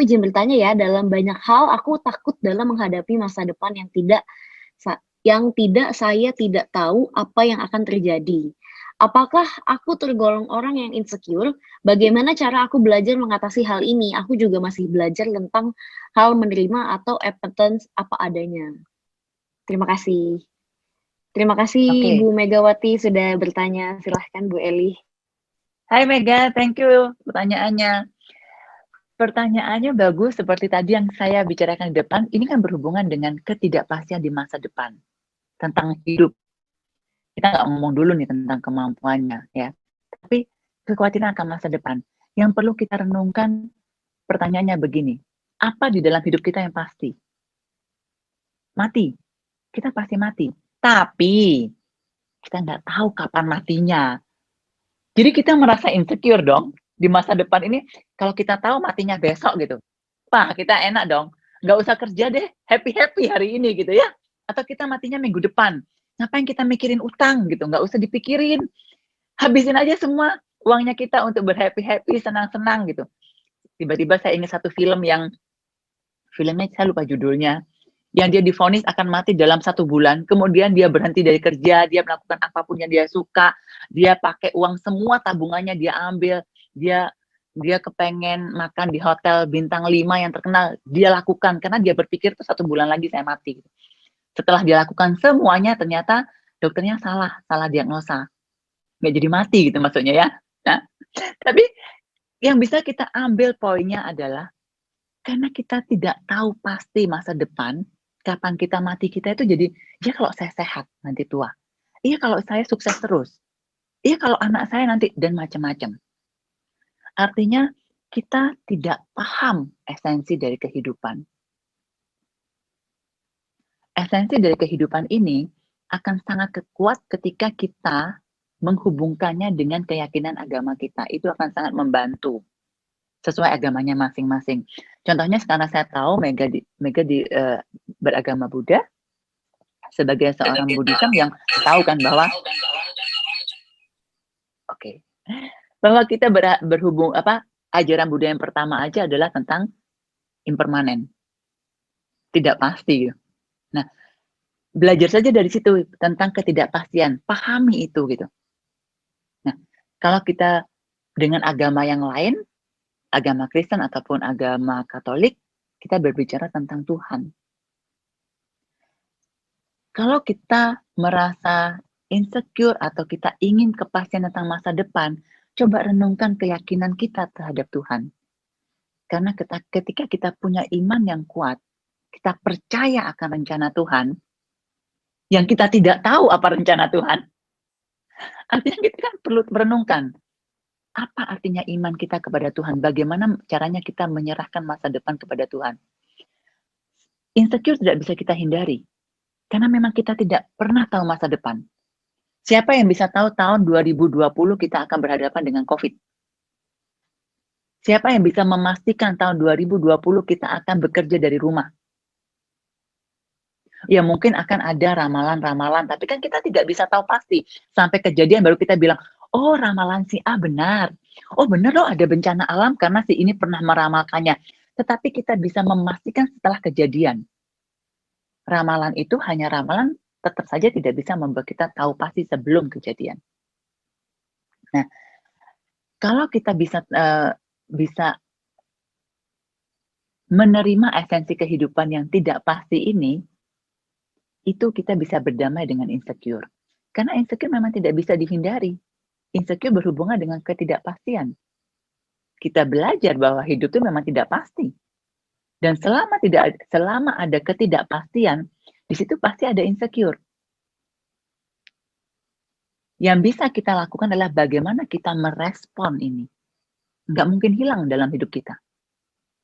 izin bertanya ya, dalam banyak hal aku takut dalam menghadapi masa depan yang tidak saya tidak tahu apa yang akan terjadi. Apakah aku tergolong orang yang insecure? Bagaimana cara aku belajar mengatasi hal ini? Aku juga masih belajar tentang hal menerima atau acceptance apa adanya. Terima kasih. Terima kasih Bu Megawati sudah bertanya. Silahkan Bu Eli. Hai Mega, thank you pertanyaannya. Pertanyaannya bagus seperti tadi yang saya bicarakan di depan. Ini kan berhubungan dengan ketidakpastian di masa depan. Tentang hidup. Kita nggak ngomong dulu nih tentang kemampuannya ya. Tapi kekhawatiran akan masa depan. Yang perlu kita renungkan pertanyaannya begini. Apa di dalam hidup kita yang pasti? Mati. Kita pasti mati. Tapi kita nggak tahu kapan matinya. Jadi kita merasa insecure dong di masa depan ini. Kalau kita tahu matinya besok gitu, wah kita enak dong. Nggak usah kerja deh, happy hari ini gitu ya. Atau kita matinya minggu depan. Ngapain kita mikirin utang gitu? Nggak usah dipikirin. Habisin aja semua uangnya kita untuk berhappy, senang-senang gitu. Tiba-tiba saya ingat satu filmnya saya lupa judulnya. Yang dia divonis akan mati dalam 1 bulan, kemudian dia berhenti dari kerja, dia melakukan apapun yang dia suka, dia pakai uang semua tabungannya dia ambil, dia kepengen makan di hotel bintang 5 yang terkenal, dia lakukan karena dia berpikir tuh 1 bulan lagi saya mati. Setelah dia lakukan semuanya, ternyata dokternya salah diagnosa, nggak jadi mati gitu maksudnya ya. Nah, tapi yang bisa kita ambil poinnya adalah karena kita tidak tahu pasti masa depan, kapan kita mati kita itu jadi, ya kalau saya sehat nanti tua, iya kalau saya sukses terus, iya kalau anak saya nanti dan macam-macam. Artinya kita tidak paham esensi dari kehidupan. Esensi dari kehidupan ini akan sangat kuat ketika kita menghubungkannya dengan keyakinan agama kita. Itu akan sangat membantu sesuai agamanya masing-masing. Contohnya sekarang saya tahu Mega beragama Buddha sebagai seorang Buddhism yang tahu kan bahwa bahwa kita berhubung ajaran Buddha yang pertama aja adalah tentang impermanen. Tidak pasti. Nah, belajar saja dari situ tentang ketidakpastian, pahami itu gitu. Nah, kalau kita dengan agama yang lain, agama Kristen ataupun agama Katolik, kita berbicara tentang Tuhan. Kalau kita merasa insecure atau kita ingin kepastian tentang masa depan, coba renungkan keyakinan kita terhadap Tuhan. Karena ketika kita punya iman yang kuat, kita percaya akan rencana Tuhan, yang kita tidak tahu apa rencana Tuhan. Artinya kita kan perlu merenungkan, apa artinya iman kita kepada Tuhan? Bagaimana caranya kita menyerahkan masa depan kepada Tuhan? Insecure tidak bisa kita hindari, karena memang kita tidak pernah tahu masa depan. Siapa yang bisa tahu tahun 2020 kita akan berhadapan dengan COVID? Siapa yang bisa memastikan tahun 2020 kita akan bekerja dari rumah? Ya mungkin akan ada ramalan-ramalan, tapi kan kita tidak bisa tahu pasti. Sampai kejadian baru kita bilang, oh ramalan si A benar. Oh benar loh ada bencana alam karena si ini pernah meramalkannya. Tetapi kita bisa memastikan setelah kejadian. Ramalan itu hanya ramalan, tetap saja tidak bisa membuat kita tahu pasti sebelum kejadian. Nah, kalau kita bisa menerima esensi kehidupan yang tidak pasti ini, itu kita bisa berdamai dengan insecure. Karena insecure memang tidak bisa dihindari. Insecure berhubungan dengan ketidakpastian. Kita belajar bahwa hidup itu memang tidak pasti. Dan selama ada ketidakpastian, di situ pasti ada insecure. Yang bisa kita lakukan adalah bagaimana kita merespon ini. Nggak mungkin hilang dalam hidup kita.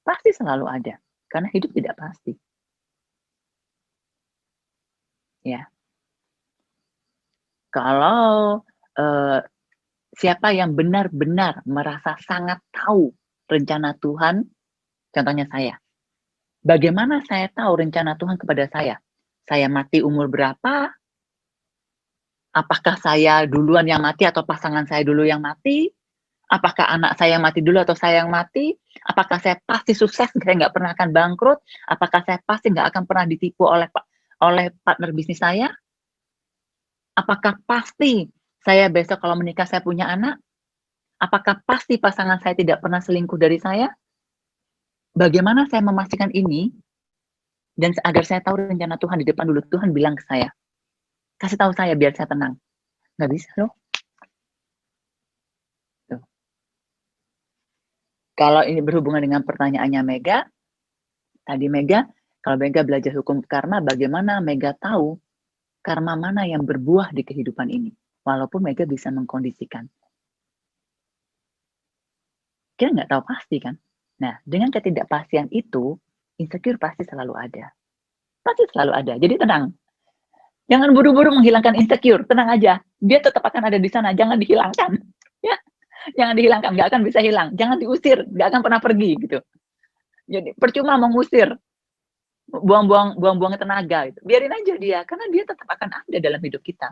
Pasti selalu ada. Karena hidup tidak pasti. Ya. Kalau siapa yang benar-benar merasa sangat tahu rencana Tuhan, contohnya saya. Bagaimana saya tahu rencana Tuhan kepada saya? Saya mati umur berapa? Apakah saya duluan yang mati atau pasangan saya dulu yang mati? Apakah anak saya yang mati dulu atau saya yang mati? Apakah saya pasti sukses, saya nggak pernah akan bangkrut? Apakah saya pasti nggak akan pernah ditipu oleh partner bisnis saya? Apakah pasti saya besok kalau menikah saya punya anak? Apakah pasti pasangan saya tidak pernah selingkuh dari saya? Bagaimana saya memastikan ini? Dan agar saya tahu rencana Tuhan di depan dulu, Tuhan bilang ke saya, kasih tahu saya biar saya tenang. Nggak bisa loh. Tuh. Kalau ini berhubungan dengan pertanyaannya Mega, tadi Mega, kalau Mega belajar hukum karma, bagaimana Mega tahu karma mana yang berbuah di kehidupan ini? Walaupun Mega bisa mengkondisikan. Kita nggak tahu pasti kan? Nah, dengan ketidakpastian itu, insecure pasti selalu ada. Pasti selalu ada. Jadi tenang. Jangan buru-buru menghilangkan insecure. Tenang aja. Dia tetap akan ada di sana. Jangan dihilangkan. Ya, jangan dihilangkan. Nggak akan bisa hilang. Jangan diusir. Nggak akan pernah pergi gitu. Jadi percuma mengusir. Buang-buang tenaga. Gitu. Biarin aja dia. Karena dia tetap akan ada dalam hidup kita.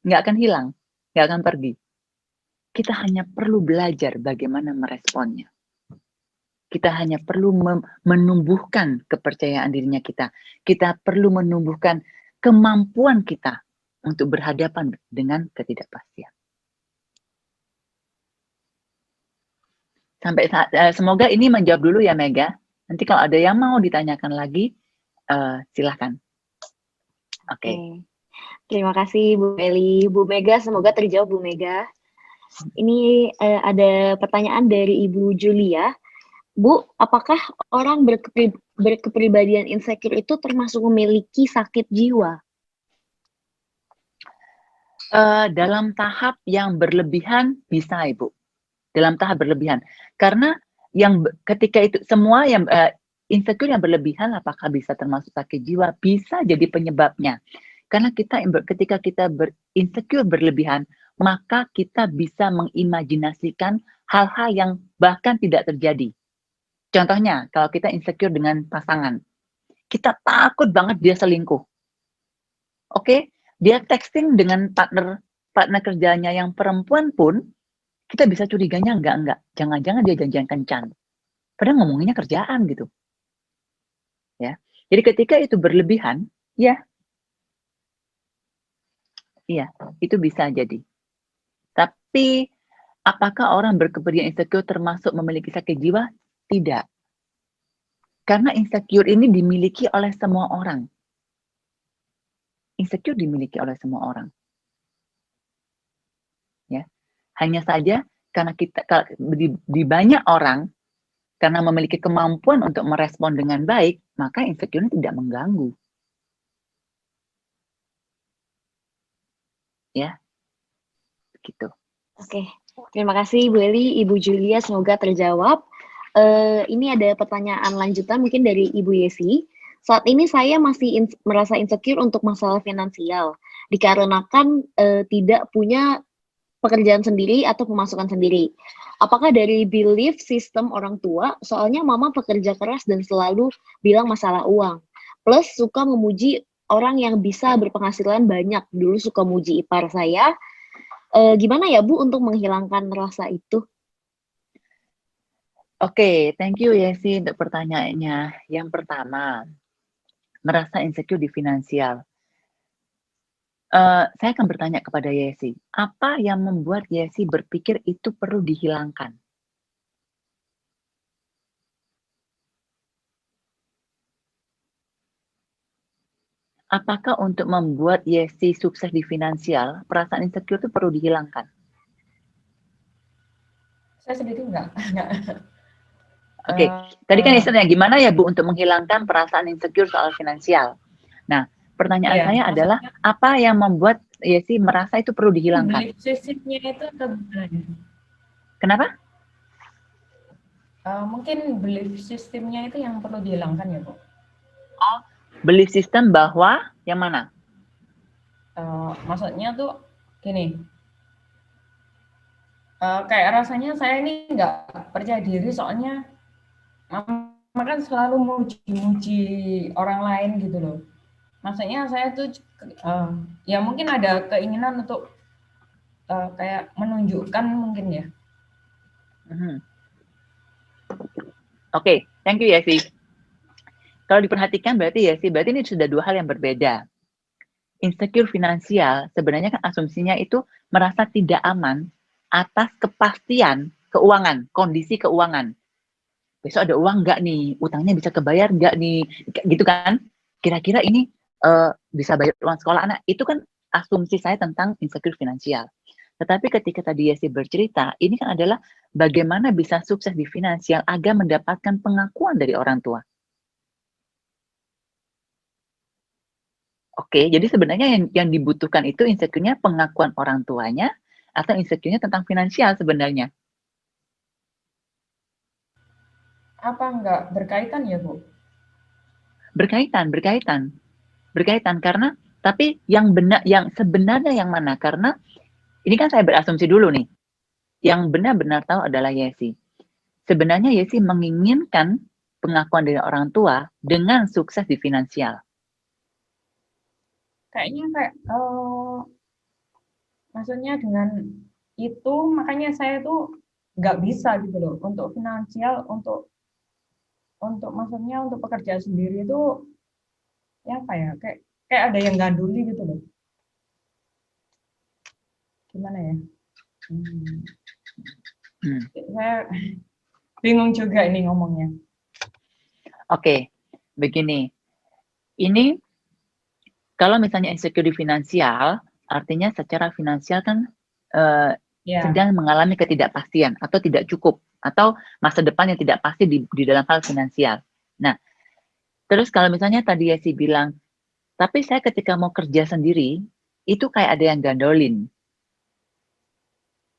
Nggak akan hilang. Nggak akan pergi. Kita hanya perlu belajar bagaimana meresponnya. Kita hanya perlu menumbuhkan kepercayaan dirinya kita. Kita perlu menumbuhkan kemampuan kita untuk berhadapan dengan ketidakpastian. Sampai semoga ini menjawab dulu ya Mega. Nanti kalau ada yang mau ditanyakan lagi, silahkan. Oke. Terima kasih Bu Eli. Bu Mega, semoga terjawab Bu Mega. Ini ada pertanyaan dari Ibu Julia. Bu, apakah orang berkepribadian insecure itu termasuk memiliki sakit jiwa? Dalam tahap yang berlebihan bisa, Ibu. Dalam tahap berlebihan. Karena yang ketika itu semua yang insecure yang berlebihan, apakah bisa termasuk sakit jiwa? Bisa jadi penyebabnya. Karena ketika kita insecure berlebihan, maka kita bisa mengimajinasikan hal-hal yang bahkan tidak terjadi. Contohnya, kalau kita insecure dengan pasangan, kita takut banget dia selingkuh. Oke, dia texting dengan partner kerjanya yang perempuan pun, kita bisa curiganya enggak. Jangan-jangan dia janjian kencan. Padahal ngomonginnya kerjaan gitu. Ya. Jadi ketika itu berlebihan, iya, itu bisa jadi. Tapi apakah orang berkepribadian insecure termasuk memiliki sakit jiwa? Tidak. Karena insecure ini dimiliki oleh semua orang. Insecure dimiliki oleh semua orang. Ya. Hanya saja karena di banyak orang karena memiliki kemampuan untuk merespon dengan baik, maka insecure ini tidak mengganggu. ya, gitu. Oke, terima kasih Bu Eli, Ibu Julia, semoga terjawab. Ini ada pertanyaan lanjutan mungkin dari Ibu Yesi. Saat ini saya masih merasa insecure untuk masalah finansial, dikarenakan tidak punya pekerjaan sendiri atau pemasukan sendiri. Apakah dari belief sistem orang tua, soalnya mama pekerja keras dan selalu bilang masalah uang, plus suka memuji orang yang bisa berpenghasilan banyak, dulu suka muji ipar saya. Gimana ya Bu untuk menghilangkan rasa itu? Oke, thank you Yesi untuk pertanyaannya. Yang pertama, merasa insecure di finansial. Saya akan bertanya kepada Yesi, apa yang membuat Yesi berpikir itu perlu dihilangkan? Apakah untuk membuat Yesi sukses di finansial, perasaan insecure itu perlu dihilangkan? Saya sendiri enggak. Oke, tadi kan istilahnya gimana ya Bu untuk menghilangkan perasaan insecure soal finansial? Nah, pertanyaan saya adalah apa yang membuat Yesi merasa itu perlu dihilangkan? Belief system-nya itu sebenarnya. Kenapa? Mungkin belief system-nya itu yang perlu dihilangkan ya Bu. Oh, belief system bahwa yang mana? Maksudnya tuh gini, kayak rasanya saya ini nggak percaya diri soalnya mama kan selalu muji-muji orang lain gitu loh. Maksudnya saya tuh ya mungkin ada keinginan untuk kayak menunjukkan mungkin ya. Oke, thank you Yesi. Kalau diperhatikan berarti ini sudah dua hal yang berbeda. Insecure finansial sebenarnya kan asumsinya itu merasa tidak aman atas kepastian keuangan, kondisi keuangan. Besok ada uang nggak nih? Utangnya bisa kebayar nggak nih? Gitu kan? Kira-kira ini bisa bayar uang sekolah anak? Itu kan asumsi saya tentang insecure finansial. Tetapi ketika tadi Yesi bercerita, ini kan adalah bagaimana bisa sukses di finansial agar mendapatkan pengakuan dari orang tua. Oke, jadi sebenarnya yang dibutuhkan itu insecure-nya pengakuan orang tuanya atau insecure-nya tentang finansial sebenarnya? Apa enggak berkaitan ya Bu? Berkaitan karena tapi yang benar, yang sebenarnya yang mana? Karena ini kan saya berasumsi dulu nih. Yang benar-benar tahu adalah Yesi. Sebenarnya Yesi menginginkan pengakuan dari orang tua dengan sukses di finansial. Kayaknya kayak maksudnya dengan itu makanya saya tuh nggak bisa gitu loh untuk finansial, untuk maksudnya untuk pekerjaan sendiri itu ya apa ya, kayak ada yang ganduli gitu loh. Gimana ya? Saya bingung juga ini ngomongnya. Oke, begini. Ini kalau misalnya insecure di finansial, artinya secara finansial kan sedang mengalami ketidakpastian atau tidak cukup atau masa depan yang tidak pasti di dalam hal finansial. Nah, terus kalau misalnya tadi Yesi bilang, tapi saya ketika mau kerja sendiri, itu kayak ada yang gandolin.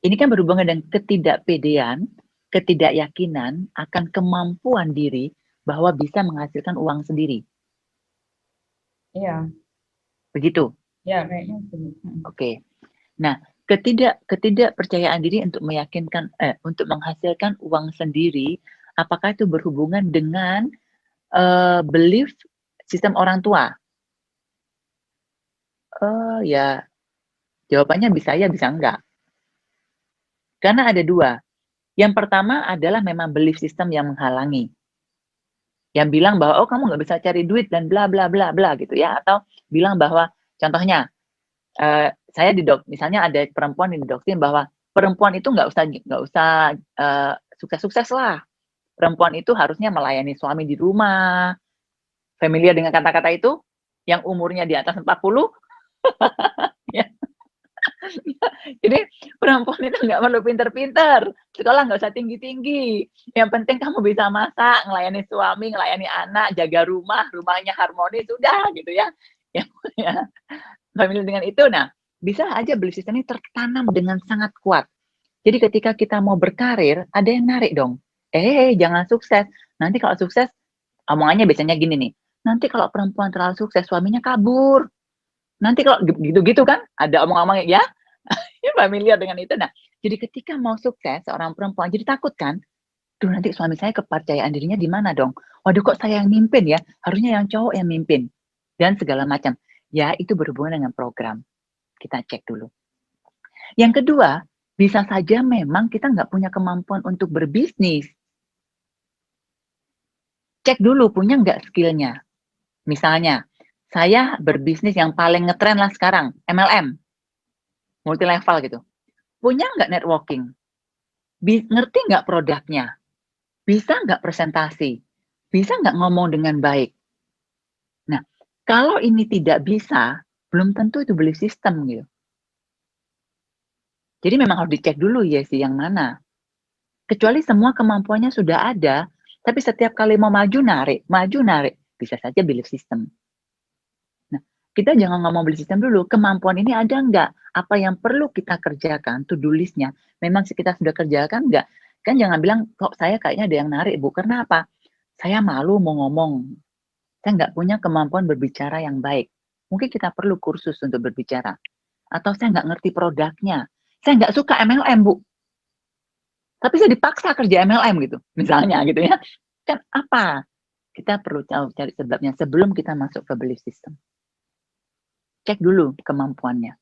Ini kan berhubungan dengan ketidakpedean, ketidakyakinan akan kemampuan diri bahwa bisa menghasilkan uang sendiri. Iya. Begitu? Ya, kayaknya begitu. Oke. Nah, ketidakpercayaan diri untuk meyakinkan untuk menghasilkan uang sendiri, apakah itu berhubungan dengan belief sistem orang tua? Ya, jawabannya bisa ya, bisa enggak. Karena ada dua. Yang pertama adalah memang belief system yang menghalangi. Yang bilang bahwa, oh kamu nggak bisa cari duit dan bla bla bla bla gitu ya. Atau bilang bahwa, contohnya, saya misalnya ada perempuan yang didoktrin bahwa perempuan itu nggak usah sukses-sukses lah. Perempuan itu harusnya melayani suami di rumah. Familiar dengan kata-kata itu? Yang umurnya di atas 40? Ya. Jadi perempuan itu nggak perlu pinter-pinter, sekolah nggak usah tinggi-tinggi. Yang penting kamu bisa masak, melayani suami, melayani anak, jaga rumahnya harmonis, sudah gitu ya. Ya, familiar dengan itu. Nah, bisa aja belief system ini tertanam dengan sangat kuat. Jadi ketika kita mau berkarir, ada yang narik dong. Jangan sukses. Nanti kalau sukses, omongannya biasanya gini nih. Nanti kalau perempuan terlalu sukses, suaminya kabur. Nanti kalau gitu-gitu kan, ada omong-omongnya ya. Ya familiar dengan itu. Nah, jadi ketika mau sukses seorang perempuan jadi takut kan? Duh, nanti suami saya kepercayaan dirinya di mana dong? Waduh, kok saya yang mimpin ya? Harusnya yang cowok yang mimpin. Dan segala macam. Ya, itu berhubungan dengan program. Kita cek dulu. Yang kedua, bisa saja memang kita nggak punya kemampuan untuk berbisnis. Cek dulu punya nggak skillnya. Misalnya, saya berbisnis yang paling ngetren lah sekarang, MLM, multi level gitu. Punya nggak networking? Ngerti nggak produknya? Bisa nggak presentasi? Bisa nggak ngomong dengan baik? Nah, kalau ini tidak bisa, belum tentu itu belief system gitu. Jadi memang harus dicek dulu ya sih yang mana. Kecuali semua kemampuannya sudah ada, tapi setiap kali mau maju narik, bisa saja belief system. Nah, kita jangan ngomong belief system dulu, kemampuan ini ada nggak? Apa yang perlu kita kerjakan, to-do list-nya, memang kita sudah kerjakan nggak? Kan jangan bilang, kok saya kayaknya ada yang narik, Bu. Karena apa? Saya malu mau ngomong. Saya nggak punya kemampuan berbicara yang baik. Mungkin kita perlu kursus untuk berbicara. Atau saya nggak ngerti produknya. Saya nggak suka MLM, Bu. Tapi saya dipaksa kerja MLM gitu. Misalnya gitu ya. Kan apa? Kita perlu cari sebabnya sebelum kita masuk ke belief system. Cek dulu kemampuannya.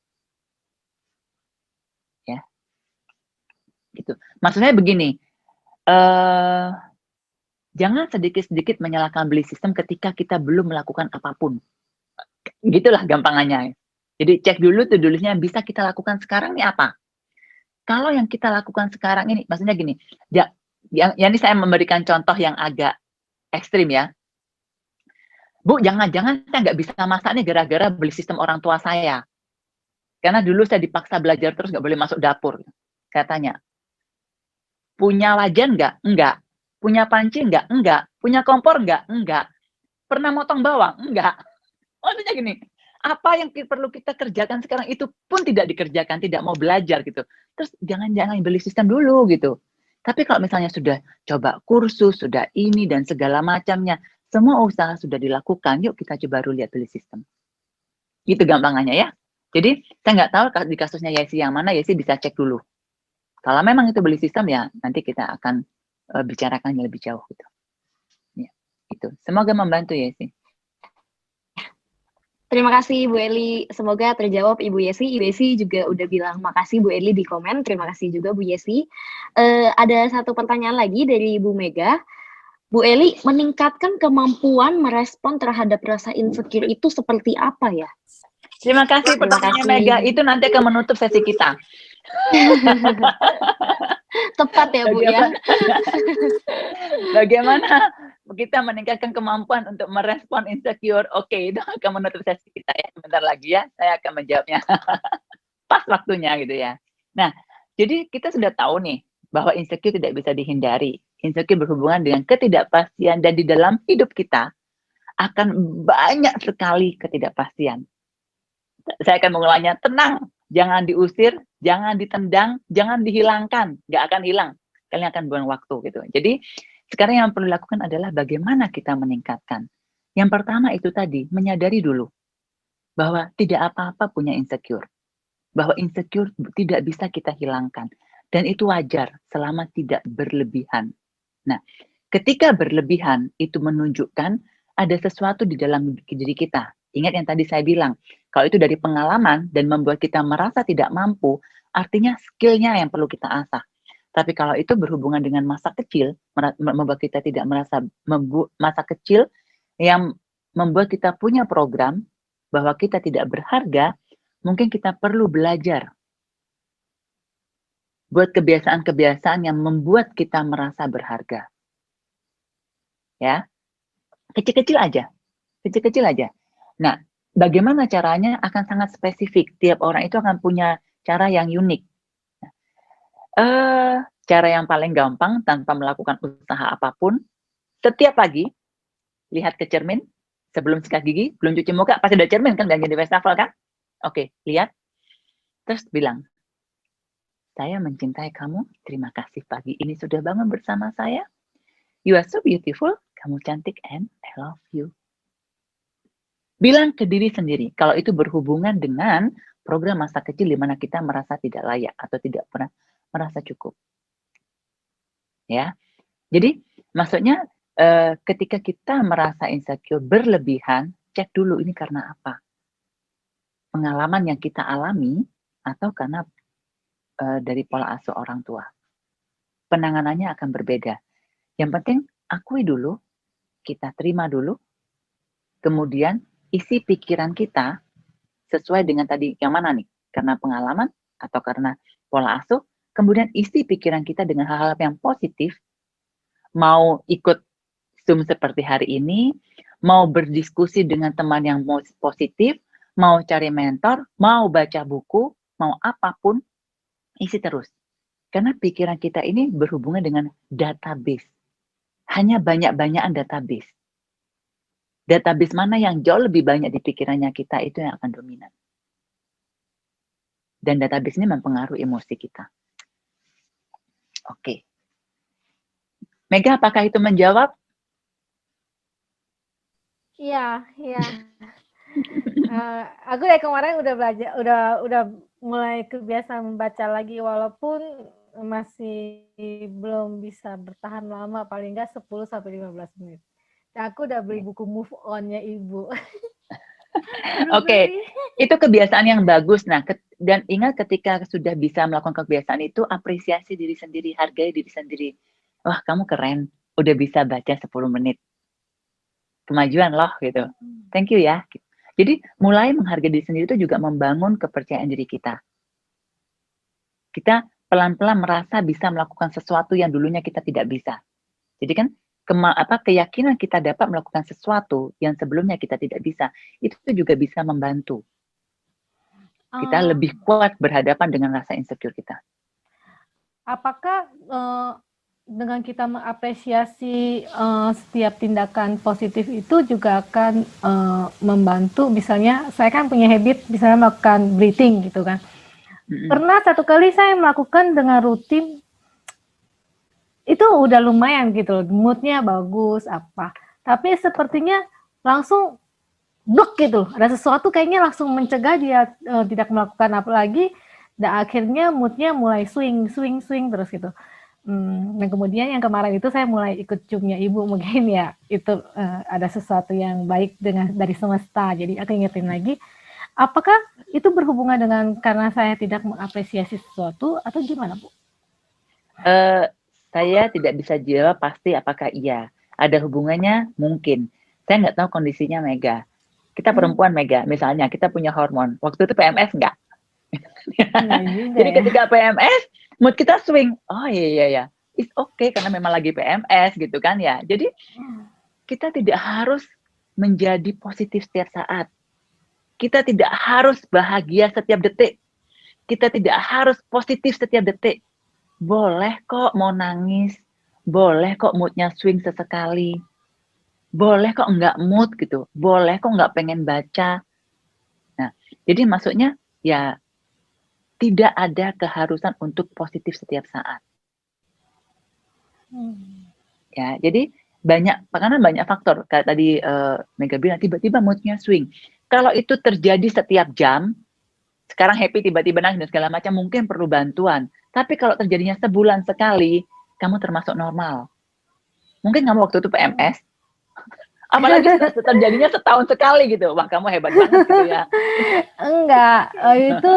Ya. Gitu. Maksudnya begini. Jangan sedikit-sedikit menyalahkan belief system ketika kita belum melakukan apapun. Gitulah gampangannya. Jadi cek dulu to-do list-nya yang bisa kita lakukan sekarang nih apa. Kalau yang kita lakukan sekarang ini, maksudnya gini, yang ini saya memberikan contoh yang agak ekstrim ya. Bu, jangan-jangan saya nggak bisa masak nih gara-gara beli sistem orang tua saya. Karena dulu saya dipaksa belajar terus nggak boleh masuk dapur. Saya tanya, punya wajan nggak? Enggak. Punya panci nggak? Enggak. Punya kompor nggak? Enggak. Pernah motong bawang? Enggak. Maksudnya gini, apa yang perlu kita kerjakan sekarang itu pun tidak dikerjakan, tidak mau belajar gitu. Terus jangan-jangan beli sistem dulu gitu. Tapi kalau misalnya sudah coba kursus, sudah ini dan segala macamnya, semua usaha sudah dilakukan, yuk kita coba dulu lihat beli sistem. Gitu gampangannya ya. Jadi saya nggak tahu di kasusnya Yesi yang mana, Yesi bisa cek dulu. Kalau memang itu beli sistem ya nanti kita akan bicarakannya lebih jauh gitu. Ya, itu. Semoga membantu Yesi. Terima kasih Bu Eli, semoga terjawab Ibu Yesi. Ibu Yesi juga udah bilang makasih Bu Eli di komen, terima kasih juga Bu Yesi. Ada satu pertanyaan lagi dari Bu Mega. Bu Eli, meningkatkan kemampuan merespon terhadap rasa insecure itu seperti apa ya? Terima kasih pertanyaan Mega, itu nanti akan menutup sesi kita. Tepat ya Bu ya. Bagaimana kita meningkatkan kemampuan untuk merespon insecure? Oke, itu akan menutup sesi kita ya. Sebentar lagi ya, saya akan menjawabnya. Pas waktunya gitu ya. Nah, jadi kita sudah tahu nih bahwa insecure tidak bisa dihindari. Insecure berhubungan dengan ketidakpastian dan di dalam hidup kita akan banyak sekali ketidakpastian. Saya akan mengulangnya, tenang, jangan diusir, jangan ditendang, jangan dihilangkan, nggak akan hilang. Kalian akan buang waktu gitu. Jadi sekarang yang perlu dilakukan adalah bagaimana kita meningkatkan. Yang pertama itu tadi, menyadari dulu bahwa tidak apa-apa punya insecure. Bahwa insecure tidak bisa kita hilangkan. Dan itu wajar selama tidak berlebihan. Nah, ketika berlebihan itu menunjukkan ada sesuatu di dalam diri kita. Ingat yang tadi saya bilang, kalau itu dari pengalaman dan membuat kita merasa tidak mampu, artinya skillnya yang perlu kita asah. Tapi kalau itu berhubungan dengan masa kecil, membuat kita tidak merasa masa kecil yang membuat kita punya program bahwa kita tidak berharga, mungkin kita perlu belajar buat kebiasaan-kebiasaan yang membuat kita merasa berharga. Ya, kecil-kecil aja, kecil-kecil aja. Nah, bagaimana caranya akan sangat spesifik. Tiap orang itu akan punya cara yang unik. Cara yang paling gampang tanpa melakukan usaha apapun, setiap pagi lihat ke cermin sebelum sikat gigi, belum cuci muka, pasti ada cermin kan, belanja di wastafel kan? Oke, lihat. Terus bilang, saya mencintai kamu, terima kasih pagi ini sudah bangun bersama saya. You are so beautiful, kamu cantik and I love you. Bilang ke diri sendiri, kalau itu berhubungan dengan program masa kecil di mana kita merasa tidak layak atau tidak pernah merasa cukup. Ya, jadi maksudnya ketika kita merasa insecure berlebihan, cek dulu ini karena apa. Pengalaman yang kita alami atau karena dari pola asuh orang tua. Penanganannya akan berbeda. Yang penting akui dulu, kita terima dulu, kemudian isi pikiran kita sesuai dengan tadi yang mana nih? Karena pengalaman atau karena pola asuh, kemudian isi pikiran kita dengan hal-hal yang positif, mau ikut Zoom seperti hari ini, mau berdiskusi dengan teman yang positif, mau cari mentor, mau baca buku, mau apapun, isi terus. Karena pikiran kita ini berhubungan dengan database. Hanya banyak-banyakan database. Database mana yang jauh lebih banyak di pikirannya kita itu yang akan dominan. Dan database ini mempengaruhi emosi kita. Oke. Mega, apakah itu menjawab? Iya, iya. Aku dari kemarin udah belajar, udah mulai kebiasaan membaca lagi walaupun masih belum bisa bertahan lama, paling nggak 10 sampai 15 menit. Nah, aku udah beli buku Move On-nya Ibu. Oke, itu kebiasaan yang bagus. Nah, dan ingat ketika sudah bisa melakukan kebiasaan itu, apresiasi diri sendiri, hargai diri sendiri. Wah, kamu keren, udah bisa baca 10 menit. Kemajuan loh, gitu. Thank you ya. Jadi, mulai menghargai diri sendiri itu juga membangun kepercayaan diri kita. Kita pelan-pelan merasa bisa melakukan sesuatu yang dulunya kita tidak bisa. Jadi kan, keyakinan kita dapat melakukan sesuatu yang sebelumnya kita tidak bisa, itu juga bisa membantu kita lebih kuat berhadapan dengan rasa insecure kita. Apakah dengan kita mengapresiasi setiap tindakan positif itu juga akan membantu? Misalnya saya kan punya habit misalnya melakukan breathing gitu kan. Pernah satu kali saya melakukan dengan rutin, itu udah lumayan gitu, moodnya bagus apa. Tapi sepertinya langsung blok gitu, ada sesuatu kayaknya langsung mencegah dia tidak melakukan apa lagi, dan akhirnya moodnya mulai swing terus gitu. Dan kemudian yang kemarin itu saya mulai ikut Zoom-nya Ibu, mungkin ya itu ada sesuatu yang baik dari semesta, jadi aku ingetin lagi. Apakah itu berhubungan dengan karena saya tidak mengapresiasi sesuatu atau gimana, Bu? Saya tidak bisa jawab pasti apakah iya. Ada hubungannya? Mungkin. Saya nggak tahu kondisinya Mega. Kita perempuan Mega, misalnya kita punya hormon. Waktu itu PMS nggak? Jadi ketika PMS, mood kita swing. Oh iya. It's okay karena memang lagi PMS gitu kan ya. Jadi kita tidak harus menjadi positif setiap saat. Kita tidak harus bahagia setiap detik. Kita tidak harus positif setiap detik. Boleh kok mau nangis, boleh kok moodnya swing sesekali, boleh kok nggak mood gitu, boleh kok nggak pengen baca. Nah, jadi maksudnya ya tidak ada keharusan untuk positif setiap saat. Ya, jadi karena banyak faktor. Kayak tadi Mega bilang tiba-tiba moodnya swing. Kalau itu terjadi setiap jam, sekarang happy tiba-tiba nangis dan segala macam, mungkin perlu bantuan. Tapi kalau terjadinya sebulan sekali, kamu termasuk normal. Mungkin kamu waktu itu PMS, apalagi terjadinya setahun sekali gitu. Wah, kamu hebat banget gitu ya. Enggak, itu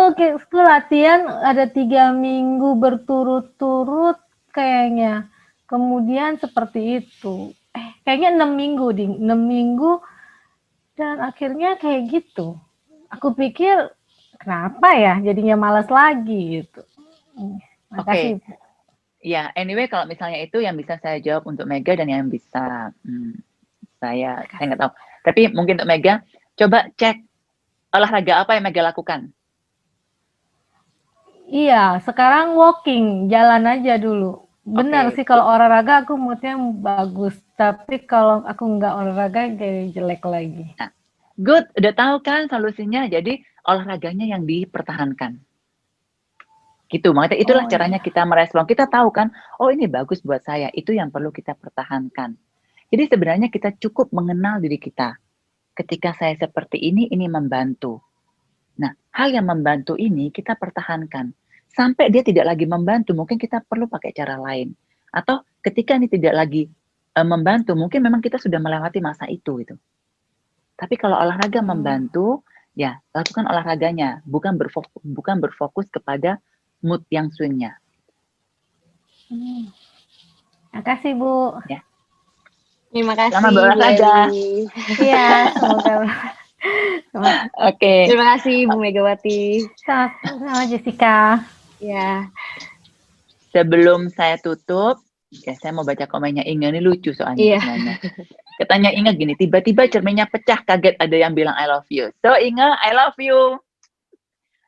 latihan ada 3 minggu berturut-turut kayaknya. Kemudian seperti itu. Kayaknya 6 minggu, 6 minggu. Dan akhirnya kayak gitu. Aku pikir, kenapa ya jadinya malas lagi gitu. Oke. Ya, anyway kalau misalnya itu yang bisa saya jawab untuk Mega dan yang bisa saya nggak tahu. Tapi mungkin untuk Mega, coba cek olahraga apa yang Mega lakukan. Iya, sekarang walking, jalan aja dulu. Benar sih kalau olahraga aku moodnya bagus, tapi kalau aku nggak olahraga kayak jelek lagi. Nah, good, udah tahu kan solusinya. Jadi olahraganya yang dipertahankan. Gitu, makanya itulah Oh, caranya iya. kita merespon. Kita tahu kan, oh ini bagus buat saya, itu yang perlu kita pertahankan. Jadi sebenarnya kita cukup mengenal diri kita. Ketika saya seperti ini membantu. Nah, hal yang membantu ini kita pertahankan. Sampai dia tidak lagi membantu, mungkin kita perlu pakai cara lain. Atau ketika ini tidak lagi membantu, mungkin memang kita sudah melewati masa itu gitu. Tapi kalau olahraga membantu, ya lakukan olahraganya, bukan berfokus kepada mood yang swing-nya. Makasih Bu. Ya. Terima kasih Selamat Bu berolahraga. Eli. Iya, semoga. Oke. Terima kasih Bu Megawati. Sama Jessica. Ya. Sebelum saya tutup, ya saya mau baca komennya Inge, ini lucu soalnya Iya. sebenarnya. Katanya Inge gini, tiba-tiba cerminnya pecah, kaget ada yang bilang I love you. So Inge, I love you.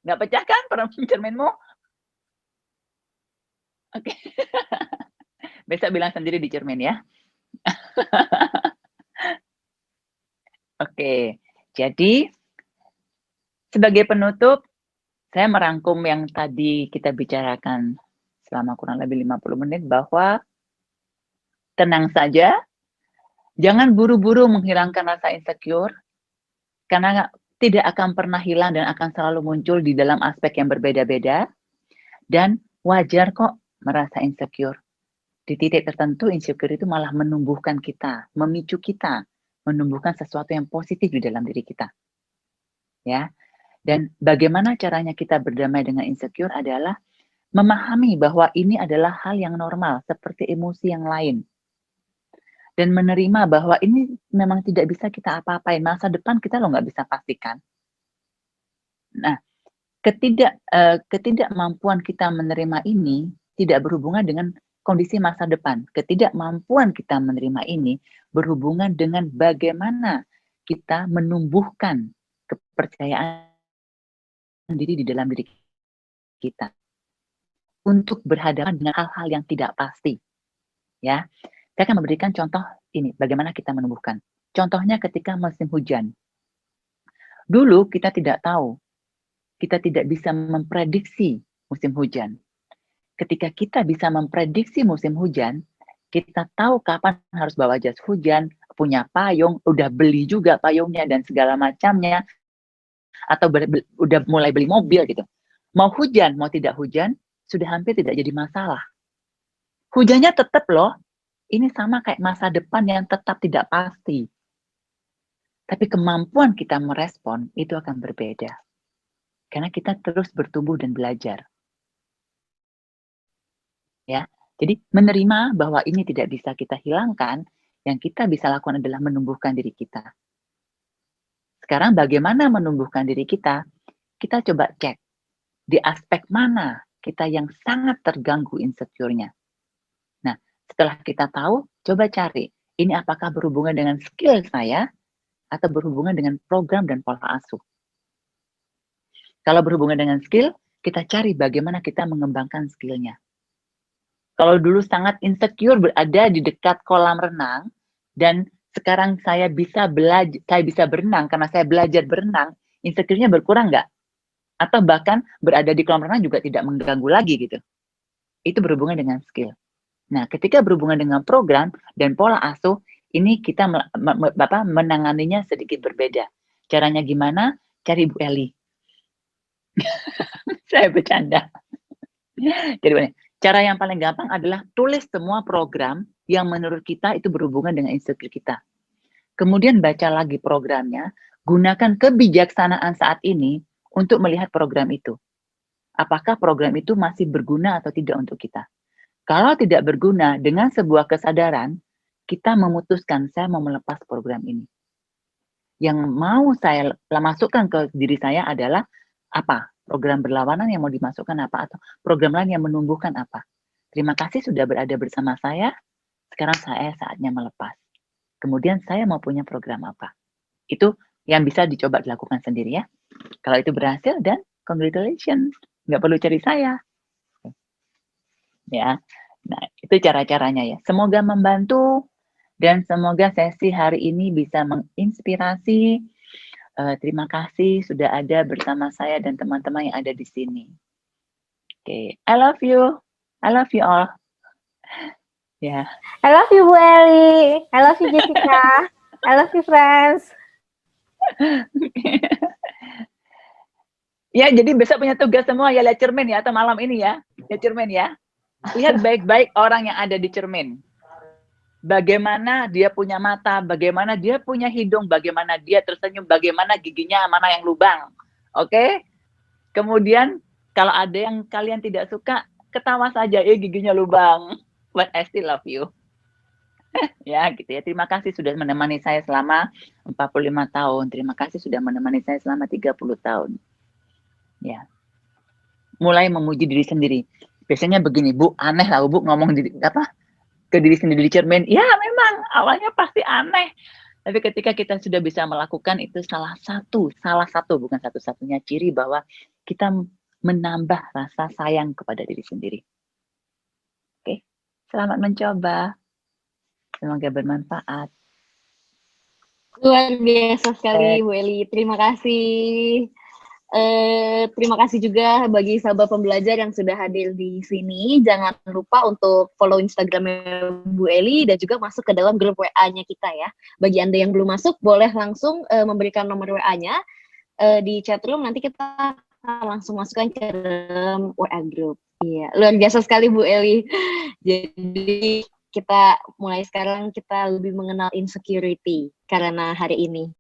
Nggak pecah kan cerminmu? Oke. Besok bilang sendiri di cermin ya. Oke, jadi sebagai penutup, saya merangkum yang tadi kita bicarakan selama kurang lebih 50 menit bahwa tenang saja, jangan buru-buru menghilangkan rasa insecure, karena tidak akan pernah hilang dan akan selalu muncul di dalam aspek yang berbeda-beda, dan wajar kok merasa insecure. Di titik tertentu, insecure itu malah menumbuhkan kita, memicu kita, menumbuhkan sesuatu yang positif di dalam diri kita. Ya. Dan bagaimana caranya kita berdamai dengan insecure adalah memahami bahwa ini adalah hal yang normal, seperti emosi yang lain. Dan menerima bahwa ini memang tidak bisa kita apa-apain. Masa depan kita loh nggak bisa pastikan. Nah, ketidakmampuan kita menerima ini tidak berhubungan dengan kondisi masa depan. Ketidakmampuan kita menerima ini berhubungan dengan bagaimana kita menumbuhkan kepercayaan diri di dalam diri kita untuk berhadapan dengan hal-hal yang tidak pasti. Ya, saya akan memberikan contoh ini, bagaimana kita menumbuhkan. Contohnya ketika musim hujan. Dulu kita tidak tahu, kita tidak bisa memprediksi musim hujan. Ketika kita bisa memprediksi musim hujan, kita tahu kapan harus bawa jas hujan, punya payung, udah beli juga payungnya dan segala macamnya, atau udah mulai beli mobil gitu. Mau hujan, mau tidak hujan, sudah hampir tidak jadi masalah. Hujannya tetap loh, ini sama kayak masa depan yang tetap tidak pasti. Tapi kemampuan kita merespon itu akan berbeda. Karena kita terus bertumbuh dan belajar. Ya, jadi menerima bahwa ini tidak bisa kita hilangkan, yang kita bisa lakukan adalah menumbuhkan diri kita. Sekarang bagaimana menumbuhkan diri kita? Kita coba cek di aspek mana kita yang sangat terganggu insecure-nya. Nah, setelah kita tahu, coba cari, ini apakah berhubungan dengan skill saya atau berhubungan dengan program dan pola asuh. Kalau berhubungan dengan skill, kita cari bagaimana kita mengembangkan skill-nya. Kalau dulu sangat insecure berada di dekat kolam renang, dan sekarang saya bisa berenang karena saya belajar berenang, insecure-nya berkurang nggak? Atau bahkan berada di kolam renang juga tidak mengganggu lagi gitu. Itu berhubungan dengan skill. Nah, ketika berhubungan dengan program dan pola asuh, ini kita menanganinya sedikit berbeda. Caranya gimana? Cari Bu Eli. Saya bercanda. Jadi, cara yang paling gampang adalah tulis semua program yang menurut kita itu berhubungan dengan insecure kita. Kemudian baca lagi programnya, gunakan kebijaksanaan saat ini untuk melihat program itu. Apakah program itu masih berguna atau tidak untuk kita? Kalau tidak berguna, dengan sebuah kesadaran, kita memutuskan saya mau melepas program ini. Yang mau saya masukkan ke diri saya adalah apa? Program berlawanan yang mau dimasukkan apa? Atau program lain yang menumbuhkan apa? Terima kasih sudah berada bersama saya. Sekarang saya saatnya melepas. Kemudian saya mau punya program apa? Itu yang bisa dicoba dilakukan sendiri ya. Kalau itu berhasil, dan congratulations. Nggak perlu cari saya. Ya, nah itu cara-caranya ya. Semoga membantu dan semoga sesi hari ini bisa menginspirasi. Terima kasih sudah ada bersama saya dan teman-teman yang ada di sini. Oke, I love you. I love you all. Ya. I love you Bu Eli. I love you Jessica. I love you friends. Ya, jadi besok punya tugas semua ya, lihat cermin ya, atau malam ini ya. Lihat cermin ya. Lihat baik-baik orang yang ada di cermin. Bagaimana dia punya mata, bagaimana dia punya hidung, bagaimana dia tersenyum, bagaimana giginya mana yang lubang. Oke? Kemudian kalau ada yang kalian tidak suka, ketawa saja, giginya lubang. But I still love you. Ya, gitu ya. Terima kasih sudah menemani saya selama 45 tahun. Terima kasih sudah menemani saya selama 30 tahun. Ya. Mulai memuji diri sendiri. Biasanya begini, Bu, aneh lah Bu ngomong ke diri sendiri di cermin. Ya, memang awalnya pasti aneh. Tapi ketika kita sudah bisa melakukan itu salah satu bukan satu-satunya ciri bahwa kita menambah rasa sayang kepada diri sendiri. Oke. Selamat mencoba. Semoga bermanfaat. Luar biasa sekali Bu Eli, terima kasih. Terima kasih juga bagi sahabat pembelajar yang sudah hadir di sini. Jangan lupa untuk follow Instagramnya Bu Eli dan juga masuk ke dalam grup WA-nya kita ya. Bagi Anda yang belum masuk, boleh langsung memberikan nomor WA-nya di chatroom. Nanti kita langsung masukkan ke dalam WA group. Iya, luar biasa sekali Bu Eli. Jadi kita mulai sekarang kita lebih mengenal insecurity karena hari ini.